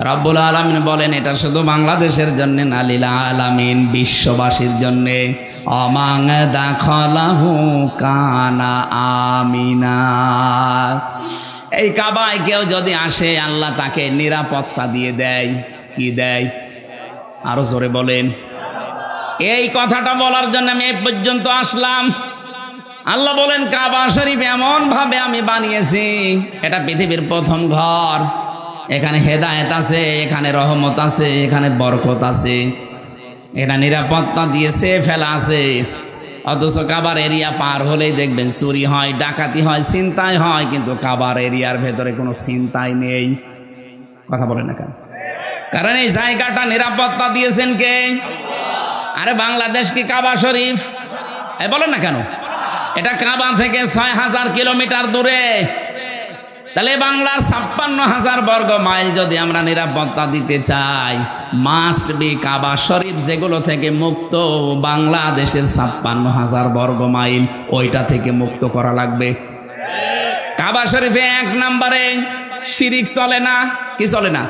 রব্বুল আলামিন বলেন এটা শুধু বাংলাদেশের জন্য না, লিল আলামিন, বিশ্ববাসীর জন্য। অমাং দাখালাহু কানা আমিনা। এই কাবায় কেউ যদি আসে আল্লাহ তাকে নিরাপত্তা দিয়ে দেয়। কি দেয়? আরো জোরে বলেন। এই কথাটা বলার জন্য আমি এই পর্যন্ত আসলাম। আল্লাহ বলেন কাবা শরীফ এমন ভাবে আমি বানিয়েছি, এটা পৃথিবীর প্রথম ঘর। এখানে হেদায়েত আছে, এখানে রহমত আছে, এখানে বরকত আছে, এটা নিরাপত্তা দিয়েছে ফেলা আছে। অথচ কাবার এরিয়া পার হলেই দেখবেন চুরি হয়, ডাকাতি হয়, ছিনতাই হয়, কিন্তু কাবার এরিয়ার ভেতরে কোনো ছিনতাই নেই। কথা বলেন না কেন? কারণ এই জায়গাটা নিরাপত্তা দিয়েছেন কে? আরে বাংলাদেশ কি কাবা শরীফ? বলেন না কেন? এটা কাবা থেকে 6000 কিলোমিটার দূরে। তাহলে বাংলার 56,000 বর্গ মাইল যদি আমরা নিরাপত্তা দিতে চাই, মাস্ট বি কাবা শরীফ যেগুলো থেকে মুক্ত, বাংলাদেশের 56,000 বর্গ মাইল ওইটা থেকে মুক্ত করা লাগবে। কাবা শরীফে 1 নম্বরে শিরিক চলে না। কি চলে না?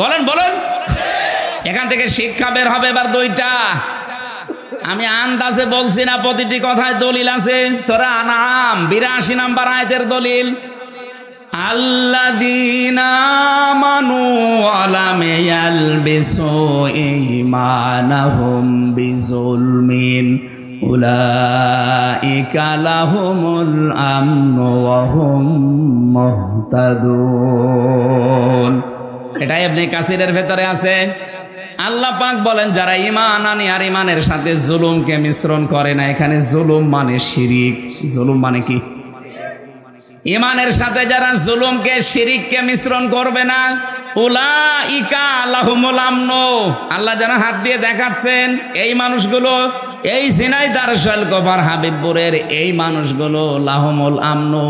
বলেন বলেন। এখান থেকে শিক্ষা বের হবে এবার 2টা। আমি আন্দাজে বলছি না, প্রতিটি কথায় দলিল আছে। সূরা আনআম 82 নম্বর আয়াতের দলিল, আল্লাযীনা আমানু ওয়া লাম ইয়ালবিসু ঈমানাহুম বিযুলমিন উলাইকা লাহুমুল আমনু ওয়া হুম মুহতাদুন। এটা ইবনে কাসিরের ভেতরে আছে। আল্লাহ পাক বলেন যারা ঈমান আনে আর ঈমানের সাথে জুলুমকে মিশ্রণ করে না। এখানে জুলুম মানে শিরিক। জুলুম মানে কি? ঈমানের সাথে যারা জুলুমকে, শিরিককে মিশ্রণ করবে না, উলাইকা লাহুমুল আমনু। আল্লাহ যেন হাত দিয়ে দেখাচ্ছেন এই মানুষগুলো, এই ঝিনাইদহ শৈলকুপার হাবিবপুরের এই মানুষগুলো লাহুমুল আমনু,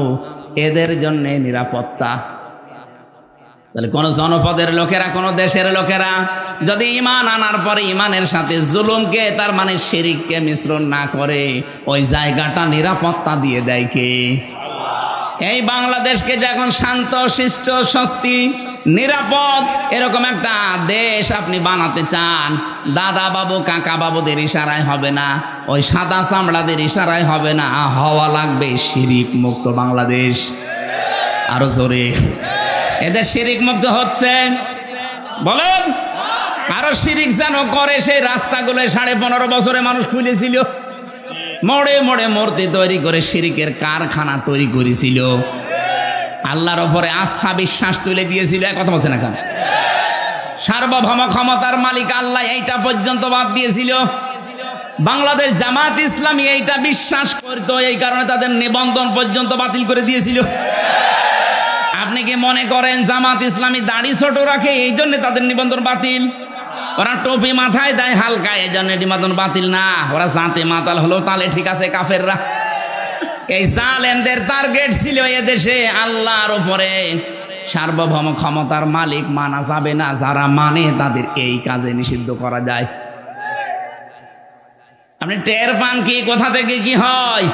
এদের জন্য নিরাপত্তা। তাহলে কোন জনপদের লোকেরা, কোন দেশের লোকেরা যদি ঈমান আনার পরে ঈমানের সাথে জুলুমকে, তার মানে শিরককে মিশ্রণ না করে, ওই জায়গাটা নিরাপত্তা দিয়ে দেয় কে? এই বাংলাদেশকে যখন শান্ত, শিষ্ট, স্বস্তি, নিরাপদ এরকম একটা দেশ আপনি বানাতে চান, দাদা বাবু কাকা বাবুদের ইশারায় হবে না, ওই সাদা চামড়াদের ইশারায় হবে না, হওয়া লাগবে শিরিক মুক্ত বাংলাদেশ। আরো জোরে, এদের শিরিক মুক্ত হচ্ছে বলেন? আরো শিরিক যেন করে, সেই রাস্তাগুলো 15.5 বছরে মানুষ খুলেছিল, মোড়ে মোড়ে মূর্তি তৈরি করে শিরিকের কারখানা তৈরি করেছিল, আল্লাহর ওপরে আস্থা বিশ্বাস তুলে দিয়েছিল। এক কথা বলছে না কেন? সার্বভৌম ক্ষমতার মালিক আল্লাহ, এইটা পর্যন্ত বাদ দিয়েছিল। বাংলাদেশ জামাত ইসলামী এইটা বিশ্বাস করত, এই কারণে তাদের নিবন্ধন পর্যন্ত বাতিল করে দিয়েছিল। আপনি কি মনে করেন জামাত ইসলামী দাড়ি ছোট রাখে এই জন্য তাদের নিবন্ধন বাতিল? ওরা টুপি মাথায় দেয় হালকা, এই জন্য নিবন্ধন বাতিল না। ওরা জাতে মাতাল হলো, তাহলে ঠিক আছে কাফেররা। এই জালেমদের টার্গেট ছিল এদেশে আল্লাহর উপরে সার্বভৌম ক্ষমতার মালিক মানা যাবে না, যারা মানে তাদের এই কাজে নিষিদ্ধ করা যায়। আপনি টের পান কি কোথা থেকে কি হয়?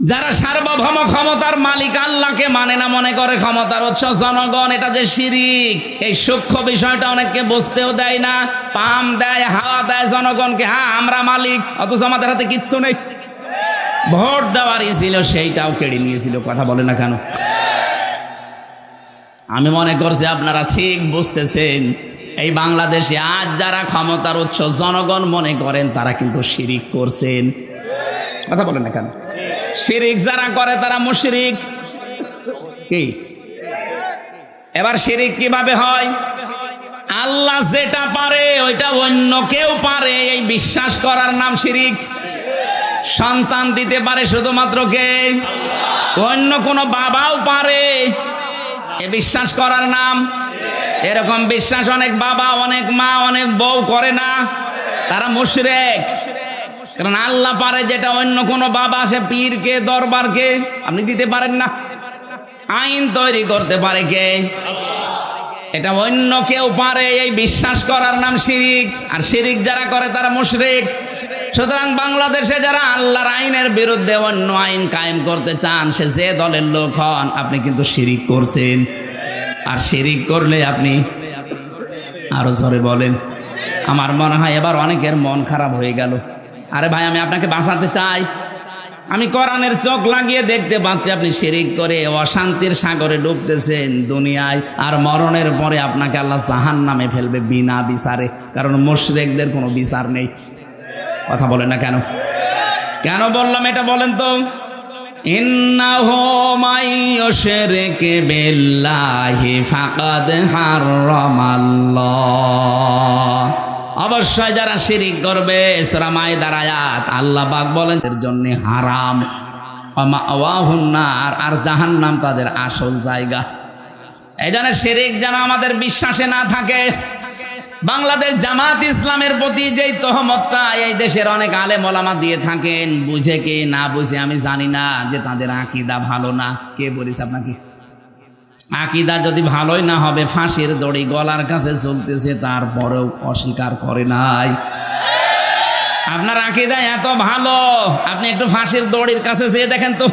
যারা সার্বভৌম ক্ষমতার মালিক আল্লাহকে মানে না, মনে করে ক্ষমতার উৎস জনগণ, এটা যে শিরিক, এই সূক্ষ্ম বিষয়টা অনেককে বুঝতেও দেয় না। পাম দেয়, হাওয়া দেয় জনগণকে, হ্যাঁ আমরা মালিক, অথচ আমাদের হাতে কিচ্ছু নেই। ভোট দেওয়ারই ছিল, সেইটাও কেড়ে নিয়েছিল। কথা বলে না কেন? আমি মনে করছি আপনারা ঠিক বুঝতেছেন। এই বাংলাদেশে আজ যারা ক্ষমতার উৎস জনগণ মনে করেন, তারা কিন্তু শিরিক করছেন। কথা বলে না কেন? শিরিক যারা করে তারা মুশরিক। কি এবার শিরিক কিভাবে হয়? আল্লাহ যেটা পারে ওইটা অন্য কেউ পারে, এই বিশ্বাস করার নাম শিরিক। সন্তান দিতে পারে শুধুমাত্র কে? অন্য কোন বাবাও পারে, এ বিশ্বাস করার নাম। এরকম বিশ্বাস অনেক বাবা, অনেক মা, অনেক বউ করে না, তারা মুশরিক। কারণ আল্লাহ পারে যেটা অন্য কোন বাবা, সে পীরকে, দরবারকে আপনি দিতে পারেন না। আইন তৈরি করতে পারে কে? এটা অন্য কেউ পারে, এই বিশ্বাস করার নাম শিরিক। আর শিরিক যারা করে তারা মুশরিক। সুতরাং বাংলাদেশে যারা আল্লাহর আইনের বিরুদ্ধে অন্য আইন কায়েম করতে চান, সে যে দলের লোক হন, আপনি কিন্তু শিরিক করছেন। আর শিরিক করলে আপনি, আরো জোরে বলেন। আমার মনে হয় এবার অনেকের মন খারাপ হয়ে গেল। আরে ভাই, আমি আপনাকে বাঁচাতে চাই। আমি কোরআনের চোখ লাগিয়ে দেখতে পাচ্ছি আপনি শিরিক করে অশান্তির সাগরে ডুবতেছেন দুনিয়ায়, আর মরণের পরে আপনাকে আল্লাহ জাহান্নামে ফেলবে বিনা বিচারে। কারণ মুশরিকদের কোনো বিচার নেই। কথা বলেন না কেন? কেন বললাম এটা বলেন তো? ইন্নাহু মাইয়ুশরিক বিল্লাহি ফাকাদ হারামাল্লাহ। অবশ্যই যারা শিরিক করবে, সূরা মাইদার আয়াত, আল্লাহ পাক বলেন এর জন্য হারাম। মাওয়াহুন নার, আর জাহান্নাম তাদের আসল জায়গা। এই জন্য শিরিক যেন আমাদের বিশ্বাসে না থাকে। বাংলাদেশ জামাত ইসলামের প্রতি যেই তহমতটা এই দেশের অনেক আলেম ওলামা দিয়ে থাকেন, বুঝে কি না বুঝে আমি জানি না, যে তাদের আকীদা ভালো না। কে বলিস আপনাকে? আকীদা যদি ভালোই না হবে, ফাঁসির দড়ি গলার কাছে চলতেছে, তারপরেও অস্বীকার করে নাই। আপনার আকীদা এত ভালো, আপনি একটু ফাঁসির দড়ির কাছে যেয়ে দেখেন তো।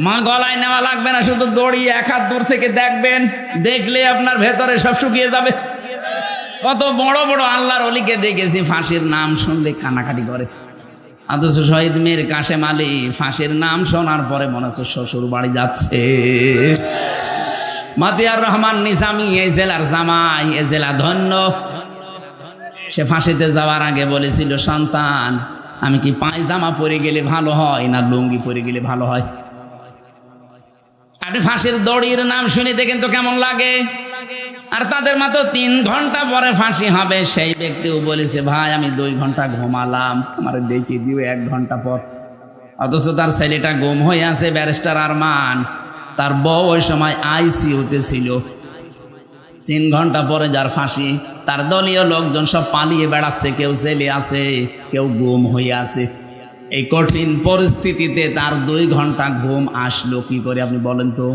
মা গলায় নেওয়া লাগবে না, শুধু দড়ি এক হাত দূর থেকে দেখবেন, দেখলে আপনার ভেতরে সব শুকিয়ে যাবে। কত বড় বড় আল্লাহর ওলিকে দেখেছি ফাঁসির নাম শুনলে কানাকাটি করে। অথচ শহীদ মীর কাশেম আলী ফাঁসির নাম শোনার পরে মনে হচ্ছে শ্বশুর বাড়ি যাচ্ছে। মতিয়ার রহমান নিজামী এই জেলার জামাই, এই জেলা ধন্য। সে ফাঁসিতে যাওয়ার আগে বলেছিল, সন্তান আমি কি পায়জামা পরে গেলে ভালো হয় না লুঙ্গি পরে গেলে ভালো হয়? আপনি ফাঁসির দড়ির নাম শুনে দেখেন তো কেমন লাগে। আর তাদের মাত্র 3 ঘন্টা পরে ফাঁসি হবে। সেই ব্যক্তিও বলেছে, ভাই আমি 2 ঘন্টা ঘুমালাম, আমার দেখে দিও 1 ঘন্টা পর। অথচ তার ছেলেটা গুম হয়ে আছে, ব্যারিস্টার আরমান। তার বউ ওই সময় আইসিইউতে ছিল। 3 ঘন্টা পরে যার ফাঁসি, তার দলীয় লোকজন সব পালিয়ে বেড়াচ্ছে, কেউ জেলে আছে, কেউ গুম হয়ে আছে। এই কঠিন পরিস্থিতিতে তার 2 ঘন্টা ঘুম আসলো কি করে আপনি বলেন তো?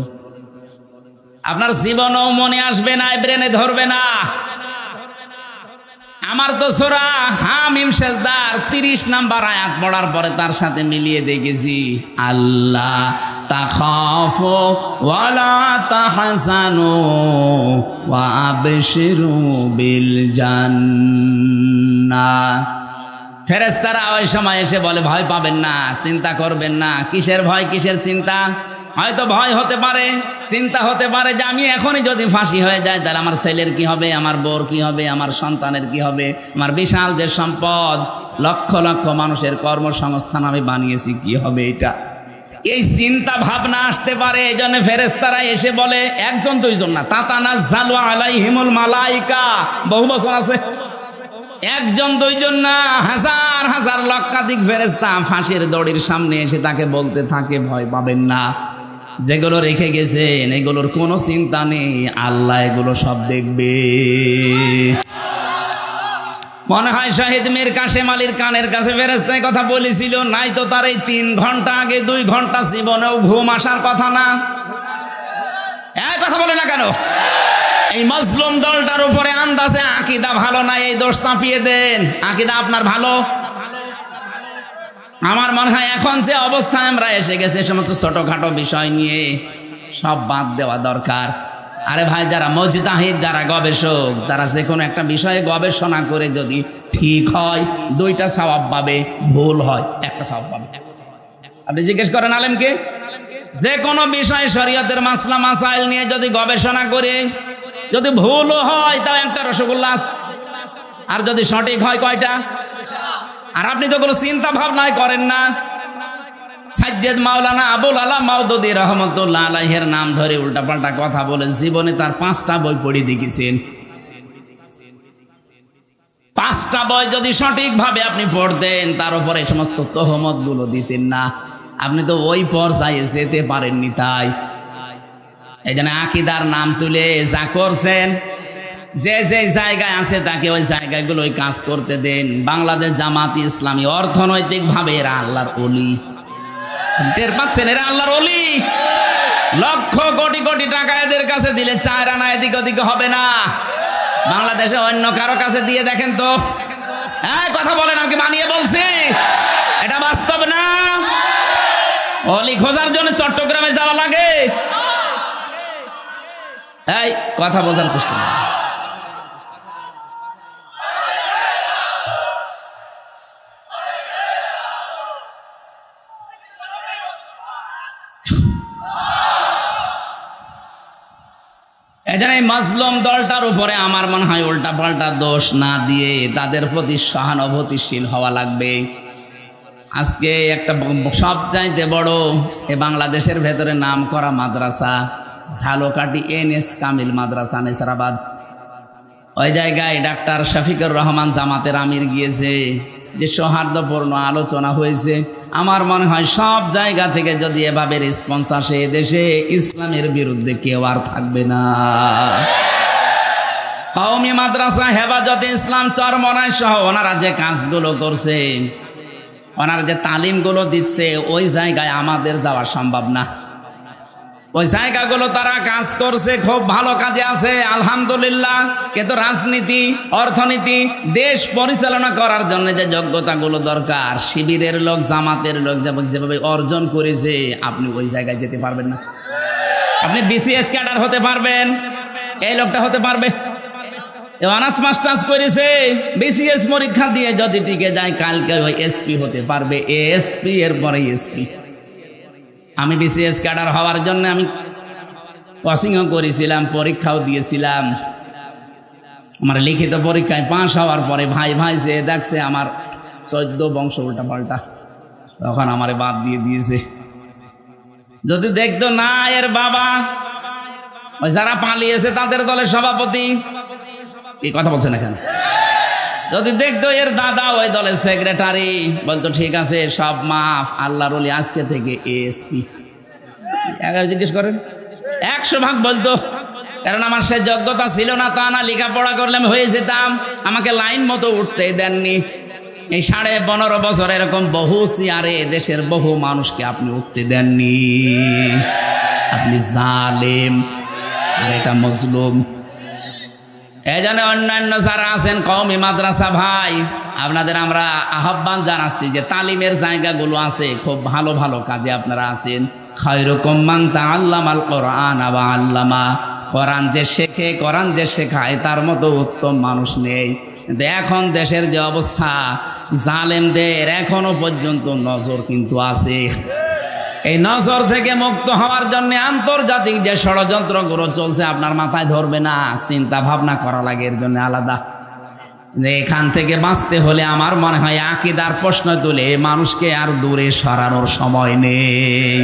আপনার জীবনও মনে আসবে না, ব্রেনে ধরবে না। আমার তো সূরা হামিম সেজদার 30 নাম্বার আয়াত পড়ার পরে তার সাথে মিলিয়ে দেখেছি, আল্লাহ তাখাফু ওয়ালা তাহজানু ওয়া আবশিরু বিল জান্নাহ। ফেরেশতারা ওই সময় এসে বলে, ভয় পাবেন না, চিন্তা করবেন না। কিসের ভয়, কিসের চিন্তা? হয়তো ভয় হতে পারে, চিন্তা হতে পারে যে আমি এখনই যদি ফাঁসি হয়ে যায় তাহলে আমার ছেলের কি হবে, আমার বউর কি হবে, আমার সন্তানের কি হবে, আমার বিশাল যে সম্পদ, লক্ষ লক্ষ মানুষের কর্মসংস্থান আমি বানিয়েছি, কি হবে এটা। এই চিন্তা ভাবনা আসতে পারে। এই জন্য ফেরেশতারা এসে বলে, একজন দুইজন না, তাতানাজ্জালু আলাইহিমুল মালাইকা, বহু বচন আছে, একজন দুইজন না, হাজার হাজার লক্ষাধিক ফেরেশতা ফাঁসির দড়ির সামনে এসে তাকে বলতে থাকে, ভয় পাবেন না, যেগুলো রেখে গেছেন এগুলোর কোনো চিন্তা নেই, আল্লাহ এগুলো সব দেখবে। মনে হয় শহীদ মীর কাশেম আলীর কানের কাছে ফেরেশতায় কথা বলেছিল, নাই তো তার এই 3 ঘন্টা আগে 2 ঘন্টা জীবনেও ঘুম আসার কথা না। কথা বলে না কেন? এই মজলুম দলটার উপরে আন্দাজে আকীদা ভালো নাই, এই দোষ চাপিয়ে দেন। আকীদা আপনার ভালো। আমার মনে হয় এখন যে অবস্থায় আমরা এসে গেছে, সমস্ত ছোটখাটো বিষয় নিয়ে সব বাদ দেওয়া দরকার। আরে ভাই, যারা মুজতাহিদ, যারা গবেষক, তারা যে কোনো একটা বিষয়ে গবেষণা করে যদি ঠিক হয় 2টা সওয়াব পাবে, ভুল হয় 1টা সওয়াব পাবে। আপনি জিজ্ঞেস করেন আলেমকে, যে কোনো বিষয়ে শরীয়তের মাসলা মাসাইল নিয়ে যদি গবেষণা করে যদি ভুলও হয় তাও 1টা রসগোল্লা আছে, আর যদি সঠিক হয় কয়টা? আর আপনি তো কোনো চিন্তা ভাবনাই করেন না। সাজ্জাদ মাওলানা আবুল আলা মাওদুদী রহমতুল্লাহ আলাইহির নাম ধরে উল্টাপাল্টা কথা বলেন, জীবনে তার 5টা বই পড়ে দেখেছেন। 5টা বই যদি সঠিকভাবে আপনি পড়তেন, তার উপরে সমস্ত তহমত গুলো দিতেন না। আপনি তো ওই পর্যায়ে যেতে পারেননি। তাই এই জন্য আকীদার নাম তুলে যা করছেন, যে যে জায়গায় আছে তাকে ওই জায়গাগুলো কাজ করতে দেন। বাংলাদেশ জামাত ইসলামী অর্থনৈতিক ভাবে এরা আল্লাহর ওলি, টের পাচ্ছেন? এরা আল্লাহর ওলি। লক্ষ কোটি কোটি টাকা এদের কাছে দিলে 4 আনা এদিক ওদিক হবে না। বাংলাদেশে অন্য কারো কাছে দিয়ে দেখেন তো। কথা বলেন, আমাকে মানিয়ে বলছি, এটা বাস্তব না। ওলি খোঁজার জন্য চট্টগ্রামে যাওয়া লাগে। এই কথা বোঝার চেষ্টা করুন। এজন্য এই মাজলুম দলটার উপরে আমার মনে হয় উল্টা পাল্টা দোষ না দিয়ে তাদের প্রতি সহানুভূতিশীল হওয়া লাগবে। আজকে একটা সবচাইতে বড় এ বাংলাদেশের ভেতরে নাম করা মাদ্রাসা ঝালকাঠি NS কামিল মাদ্রাসা নেসারাবাদ, ওই জায়গায় ডাক্তার শফিকুর রহমান জামাতের আমির গিয়েছে, যে সৌহার্দ্যপূর্ণ আলোচনা হয়েছে। আমার মনে হয় সব জায়গা থেকে যদি এভাবে রেসপন্স আসে, দেশে ইসলামের বিরুদ্ধে কেউ আর থাকবে না। কওমি মাদ্রাসা হেফাজতে ইসলাম চরমনাই সহ ওনারা যে কাজগুলো করছে, ওনারা যে তালিমগুলো দিচ্ছে, ওই জায়গায় আমাদের যাওয়া সম্ভব না। ওই জায়গাগুলো তারা কাজ করছে, খুব ভালো কাজে আছে আলহামদুলিল্লাহ। কিন্তু রাজনীতি, অর্থনীতি, দেশ পরিচালনা করার জন্য যে যোগ্যতাগুলো দরকার, শিবিরের লোক, জামাতের লোক যেভাবে অর্জন করেছে, আপনি ওই জায়গায় যেতে পারবেন না। আপনি BCS ক্যাডার হতে পারবেন, এই লোকটা হতে পারবে। অনার্স মাস্টার্স করেছে, BCS পরীক্ষা দিয়ে যদি টিকে যায়, কালকে ওই SP হতে পারবে, ASP, এরপরে SP। আমি BCS ক্যাডার হওয়ার জন্য আমি কোচিংও করেছিলাম, পরীক্ষাও দিয়েছিলাম। আমার লিখিত পরীক্ষায় পাশ হওয়ার পরে ভাই যে দেখছে আমার 14 বংশ উল্টা পাল্টা, তখন আমারে বাদ দিয়ে দিয়েছে। যদি দেখতো না এর বাবা ওই যারা পালিয়েছে তাদের দলের সভাপতি, এই কথা বলছেন এখানে, যদি দেখতো এর দাদা ওই দলের সেক্রেটারি, বলতো ঠিক আছে সব মাফ, আল্লাহর ওলি আজকে থেকে ASP। জিজ্ঞেস করেন, 100 ভাগ বলতো। কারণ আমার সে যোগ্যতা ছিল না তা না, লেখাপড়া করলে আমি হয়ে যেতাম। আমাকে লাইন মতো উঠতেই দেননি। এই 15.5 বছর এরকম বহু চেয়ারে দেশের বহু মানুষকে আপনি উঠতে দেননি। আপনি জালেম। আর এটা মজলুম। এই জন্য অন্যান্য যারা আছেন কওমি মাদ্রাসা ভাই, আপনাদের আমরা আহ্বান জানাচ্ছি যে তালিমের জায়গাগুলো আছে, খুব ভালো ভালো কাজে আপনারা আছেন। খায়রুকুম মান তাআল্লামাল কোরআন ওয়া আল্লামা, কোরআন যে শেখে, কোরআন যে শেখায়, তার মতো উত্তম মানুষ নেই। কিন্তু এখন দেশের যে অবস্থা, জালেমদের এখনো পর্যন্ত নজর কিন্তু আছে। এই নজর থেকে মুক্ত হওয়ার জন্য আন্তর্জাতিক যে ষড়যন্ত্রগুলো চলছে আপনার মাথায় ধরবে না, চিন্তা ভাবনা করা লাগে এর জন্য আলাদা। যে এখান থেকে বাঁচতে হলে আমার মনে হয় আকীদার প্রশ্ন তুলে মানুষকে আর দূরে সরানোর সময় নেই।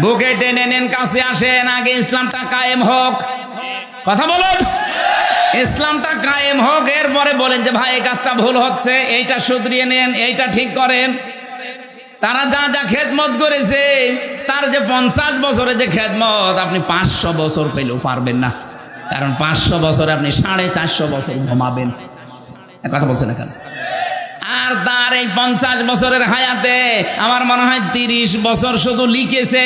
বুকে টেনে নেন, কাছে আসেন, আগে ইসলামটা কায়েম হোক। কথা বলুন, ইসলামটা কায়েম হোক, এরপরে বলেন যে ভাই এই কাজটা ভুল হচ্ছে, এইটা শুধরিয়ে নেন, এইটা ঠিক করেন। তারা যা যা খেদমত করেছে, তার যে 50 বছরের যে খেদমত, আপনি 500 বছর পেলেও পারবেন না। কারণ 500 বছরে আপনি 450 বছর ঘুমাবেন। কথা বলছেন এখানে। আর তার এই 50 বছরের হায়াতে আমার মনে হয় 30 বছর শুধু লিখেছে।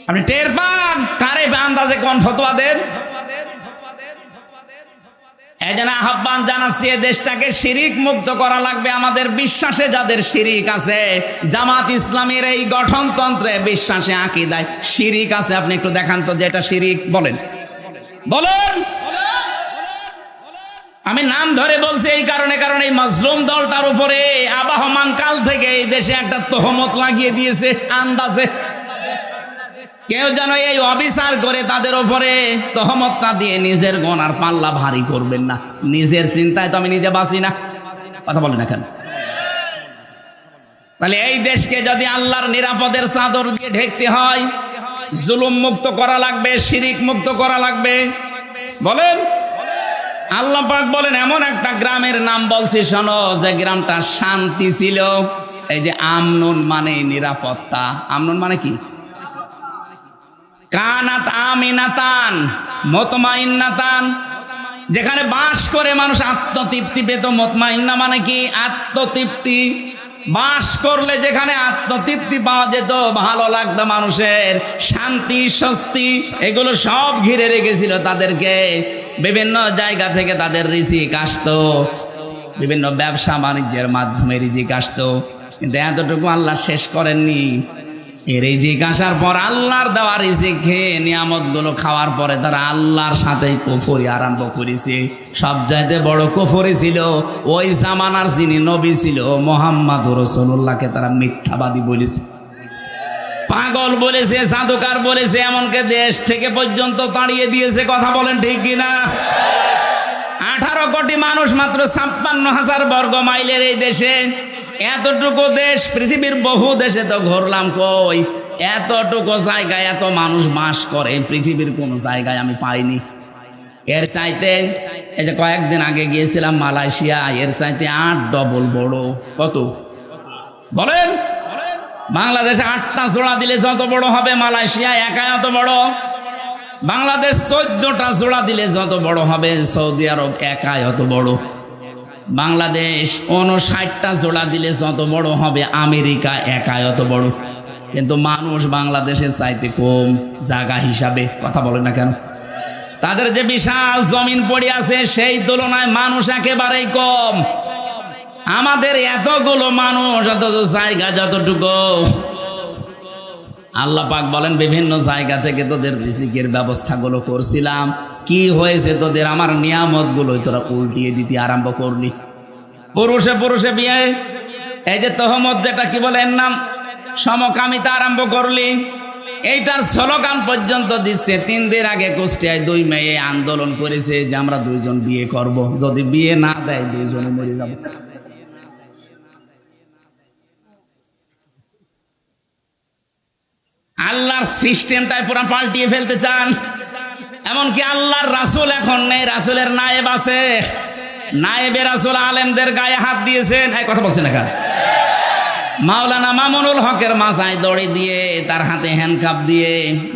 আপনি টের পান কারে আন্দাজে কোন ফতোয়া দেন। এই জন্য আহ্বান জানাচ্ছি, দেশটাকে শিরিক মুক্ত করা লাগবে। আমাদের বিশ্বাসে যাদের শিরিক আছে, জামাত ইসলামের এই গঠনতন্ত্রে বিশ্বাসে আকীদায় শিরিক আছে, আপনি একটু দেখান তো যে এটা শিরিক। বলেন বলেন। আমি নাম ধরে বলছি এই কারণে, কারণ এই মাজলুম দলটার উপরে আবাহমান কাল থেকে এই দেশে একটা তহমত লাগিয়ে দিয়েছে আন্দাজে। কেউ যেন এই অবিচার করে তাদের উপরে তহমতটা দিয়ে নিজের গোনার পাল্লা ভারী করবেন না। নিজের চিন্তায় তো আমি নিজে বাঁচি না। কথা বলেন না কেন? তাহলে এই দেশকে যদি আল্লাহর নিরাপদের চাদর দিয়ে ঢেকতে হয়, জুলুম মুক্ত করা লাগবে, শিরিক মুক্ত করা লাগবে। বলেন। আল্লাহ পাক বলেন এমন একটা গ্রামের নাম বলছি শোনো, যে গ্রামটা শান্তি ছিল। এই যে আমনুন মানে নিরাপত্তা। আমনুন মানে কি? কানাত আমিনাতান মুতমাইন্নাতান, যেখানে বাস করে মানুষ আত্মতৃপ্তি পেত। মুতমাইন্না মানে কি? আত্মতৃপ্তি। বাস করলে যেখানে আত্মতৃপ্তি পাওয়া যেত, ভালো লাগতো মানুষের, শান্তি স্বস্তি, এগুলো সব ঘিরে রেখেছিল তাদেরকে। বিভিন্ন জায়গা থেকে তাদের রিজিক আসতো, বিভিন্ন ব্যবসা বাণিজ্যের মাধ্যমে রিজিক আসতো। কিন্তু এতটুকু আল্লাহ শেষ করেননি। এই রিজিক আসার পর আল্লাহর দেওয়া রিজিক খেয়ে নিয়ামতগুলো খাওয়ার পরে তারা আল্লাহর সাথে কুফরি আরম্ভ করেছে। সবচাইতে বড় কুফরি ছিল ওই জামানার যিনি নবী ছিল মুহাম্মদ রাসূলুল্লাহকে তারা মিথ্যাবাদী বলেছে, পাগল বলেছে, জাদুকার বলেছে, এমনকি দেশ থেকে পর্যন্ত তাড়িয়ে দিয়েছে। কথা বলেন ঠিক কিনা? 18 কোটি মানুষ মাত্র 56,000 বর্গ মাইলের এই দেশে। এতটুকু দেশ, পৃথিবীর বহু দেশে তো ঘুরলাম, কই এতটুকু জায়গায় এত মানুষ বাস করে পৃথিবীর কোন জায়গায় আমি পাইনি। এর চাইতে এই যে কয়েকদিন আগে গিয়েছিলাম মালয়েশিয়া, এর চাইতে 8 ডবল বড়। কত বলেন? বাংলাদেশে 8টা জোড়া দিলে যত বড় হবে, মালয়েশিয়া একাই অত বড়। বাংলাদেশ 14টা জোড়া দিলে যত বড় হবে, সৌদি আরব একাই অত বড়। বাংলাদেশ 59টা জোড়া দিলে যত বড় হবে, আমেরিকা একাই অত বড়। কিন্তু মানুষ বাংলাদেশের চাইতে কম জায়গা হিসাবে। কথা বলে না কেন? তাদের যে বিশাল জমিন পড়ে আছে, সেই তুলনায় মানুষ একেবারেই কম। আমাদের এতগুলো মানুষ, অথচ জায়গা যতটুকু। আল্লাহ পাক বলেন বিভিন্ন জায়গা থেকে তোদের রিজিকের ব্যবস্থাগুলো করছিলাম, কি হয়েছে তোদের? আমার নিয়ামতগুলো তোরা উল্টিয়ে দিতে আরম্ভ করলি। পুরুষে পুরুষে বিয়ে, এই যে তহমত, যেটা কি বলে এর নাম, সমকামিতা আরম্ভ করলি। এইটার স্লোগান পর্যন্ত দিচ্ছে। 3 দিন আগে কুষ্টিয়ায় 2 মেয়ে আন্দোলন করেছে যে আমরা 2 জন বিয়ে করব, যদি বিয়ে না দেয় 2 জনে মরে যাব। আল্লাহর সিস্টেমটাই পুরো পাল্টিয়ে ফেলতে চান। এমনকি আল্লাহর রাসূল এখন নেই, রাসূলের নায়েব আছে। নায়েবে রাসূল আলেমদের গায়ে হাত দিয়েছেন। এই কথা বলছেন এখানে। মাওলানা মামুনুল হকের মাথায় দড়ি দিয়ে, তার হাতে হ্যান্ডকাপ দিয়ে,